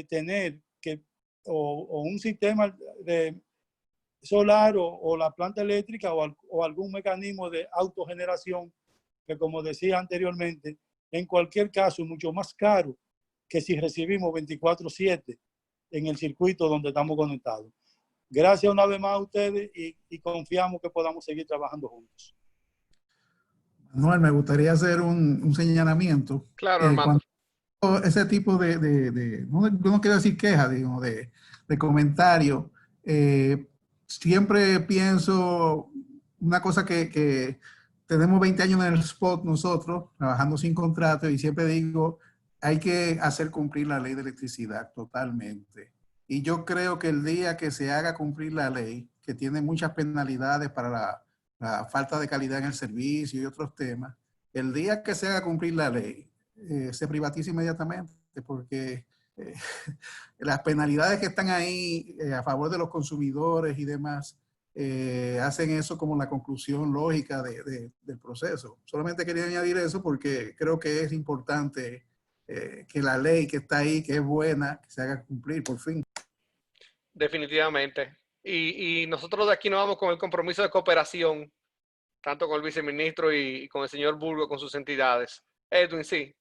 tener o un sistema de solar o la planta eléctrica o algún mecanismo de autogeneración que, como decía anteriormente, en cualquier caso es mucho más caro que si recibimos 24/7 en el circuito donde estamos conectados. Gracias una vez más a ustedes y confiamos que podamos seguir trabajando juntos.
Manuel, me gustaría hacer un señalamiento.
Claro, hermano.
Ese tipo no quiero decir queja, digo, de comentario, siempre pienso una cosa que tenemos 20 años en el spot nosotros, trabajando sin contrato, y siempre digo, hay que hacer cumplir la ley de electricidad totalmente. Y yo creo que el día que se haga cumplir la ley, que tiene muchas penalidades para la falta de calidad en el servicio y otros temas, el día que se haga cumplir la ley, se privatiza inmediatamente, porque las penalidades que están ahí a favor de los consumidores y demás, hacen eso como la conclusión lógica del proceso. Solamente quería añadir eso porque creo que es importante que la ley que está ahí, que es buena, que se haga cumplir por fin.
Definitivamente. Y nosotros de aquí nos vamos con el compromiso de cooperación, tanto con el viceministro y con el señor Burgos, con sus entidades. Edwin, sí.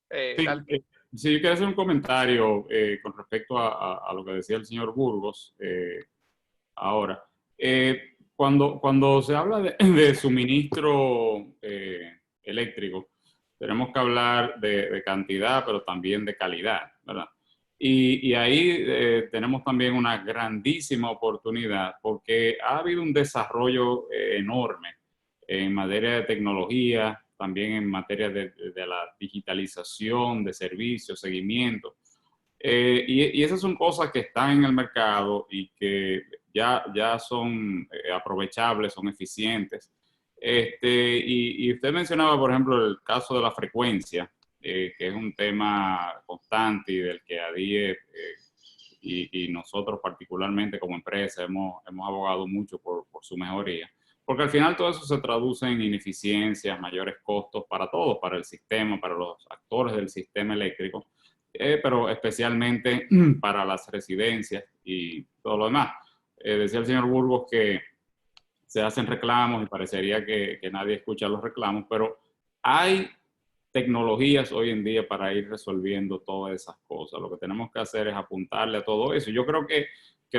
Sí, yo quería hacer un comentario con respecto a lo que decía el señor Burgos ahora. Cuando se habla de suministro eléctrico, tenemos que hablar de cantidad, pero también de calidad, ¿verdad? Y ahí tenemos también una grandísima oportunidad porque ha habido un desarrollo enorme en materia de tecnología, también en materia de la digitalización de servicios, seguimiento. Y esas son cosas que están en el mercado y que ya son aprovechables, son eficientes. Y usted mencionaba, por ejemplo, el caso de la frecuencia, que es un tema constante y del que ADIE y nosotros particularmente como empresa hemos abogado mucho por su mejoría. Porque al final todo eso se traduce en ineficiencias, mayores costos para todos, para el sistema, para los actores del sistema eléctrico, pero especialmente para las residencias y todo lo demás. Decía el señor Burgos que se hacen reclamos y parecería que nadie escucha los reclamos, pero hay tecnologías hoy en día para ir resolviendo todas esas cosas. Lo que tenemos que hacer es apuntarle a todo eso. Yo creo que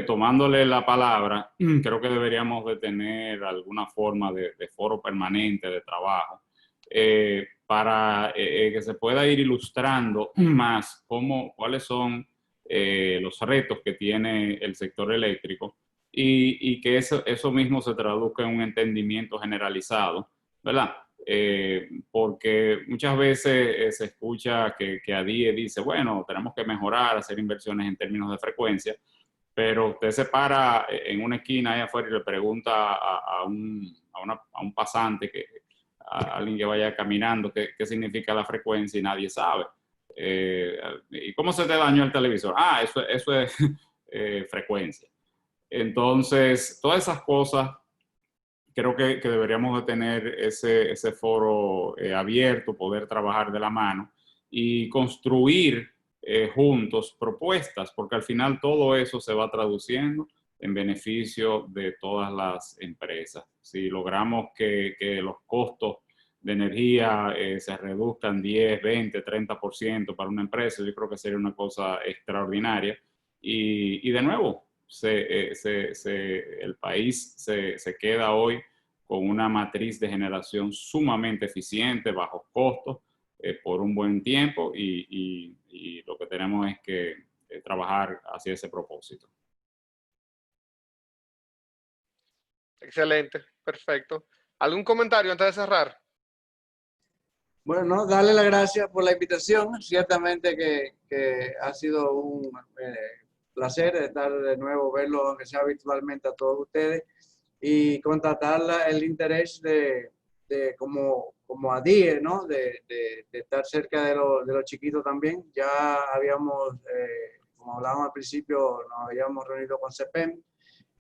tomándole la palabra, creo que deberíamos de tener alguna forma de foro permanente de trabajo para que se pueda ir ilustrando más cuáles son los retos que tiene el sector eléctrico y que eso mismo se traduzca en un entendimiento generalizado, ¿verdad? Porque muchas veces se escucha que ADIE dice, bueno, tenemos que mejorar, hacer inversiones en términos de frecuencia, pero usted se para en una esquina ahí afuera y le pregunta a un pasante, a alguien que vaya caminando, qué significa la frecuencia y nadie sabe. ¿Y cómo se te dañó el televisor? Ah, eso es frecuencia. Entonces, todas esas cosas creo que deberíamos de tener ese foro abierto, poder trabajar de la mano y construir juntos propuestas, porque al final todo eso se va traduciendo en beneficio de todas las empresas. Si logramos que los costos de energía se reduzcan 10, 20, 30% para una empresa, yo creo que sería una cosa extraordinaria. Y de nuevo, el país se queda hoy con una matriz de generación sumamente eficiente, bajos costos, por un buen tiempo y lo que tenemos es que trabajar hacia ese propósito.
Excelente, perfecto. ¿Algún comentario antes de cerrar?
Bueno, no, darle las gracias por la invitación. Ciertamente que ha sido un placer estar de nuevo, verlo, aunque sea virtualmente, a todos ustedes y contratar el interés de como ADIE, ¿no? De estar cerca de los chiquitos también. Ya habíamos, como hablábamos al principio, nos habíamos reunido con CEPEM.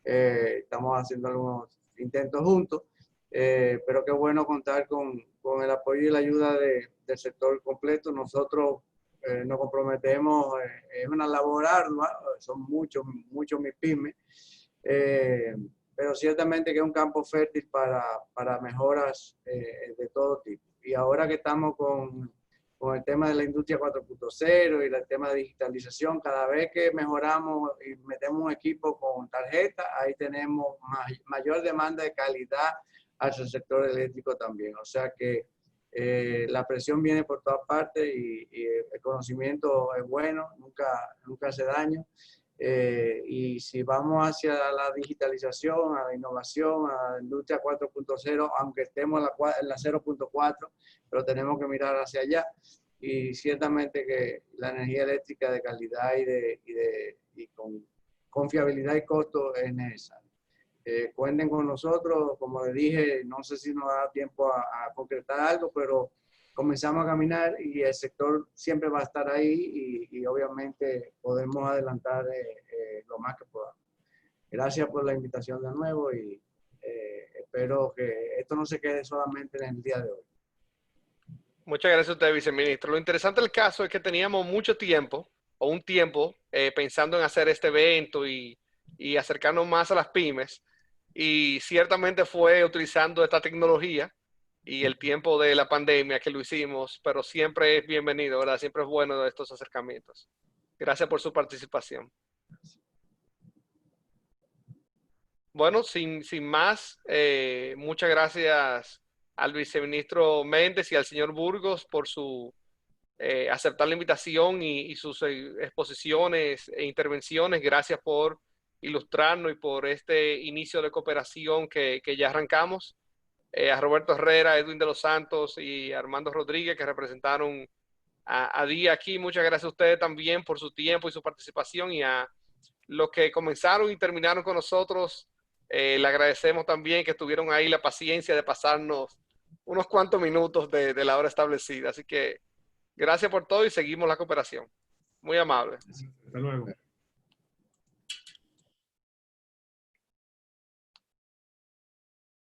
Estamos haciendo algunos intentos juntos, pero qué bueno contar con el apoyo y la ayuda del sector completo. Nosotros nos comprometemos, es una labor ardua, son muchos mis pymes, pero ciertamente que es un campo fértil para mejoras de todo tipo. Y ahora que estamos con el tema de la industria 4.0 y el tema de digitalización, cada vez que mejoramos y metemos un equipo con tarjeta, ahí tenemos mayor demanda de calidad hacia el sector eléctrico también. O sea que la presión viene por todas partes y el conocimiento es bueno, nunca hace daño. Y si vamos hacia la digitalización, a la innovación, a la industria 4.0, aunque estemos en la 0.4, pero tenemos que mirar hacia allá. Y ciertamente que la energía eléctrica de calidad y con fiabilidad y costo es necesaria. Cuenten con nosotros, como les dije, no sé si nos da tiempo a concretar algo, pero comenzamos a caminar y el sector siempre va a estar ahí y obviamente podemos adelantar lo más que podamos. Gracias por la invitación de nuevo y espero que esto no se quede solamente en el día de hoy.
Muchas gracias a usted, viceministro. Lo interesante del caso es que teníamos mucho tiempo, o un tiempo, pensando en hacer este evento y acercarnos más a las pymes. Y ciertamente fue utilizando esta tecnología y el tiempo de la pandemia que lo hicimos, pero siempre es bienvenido, ¿verdad? Siempre es bueno estos acercamientos. Gracias por su participación. Bueno, sin más, muchas gracias al viceministro Méndez y al señor Burgos por aceptar la invitación y sus exposiciones e intervenciones. Gracias por ilustrarnos y por este inicio de cooperación que ya arrancamos. A Roberto Herrera, Edwin de los Santos y Armando Rodríguez, que representaron a DIE aquí. Muchas gracias a ustedes también por su tiempo y su participación, y a los que comenzaron y terminaron con nosotros, le agradecemos también que estuvieron ahí la paciencia de pasarnos unos cuantos minutos de la hora establecida. Así que gracias por todo y seguimos la cooperación. Muy amable.
Hasta luego.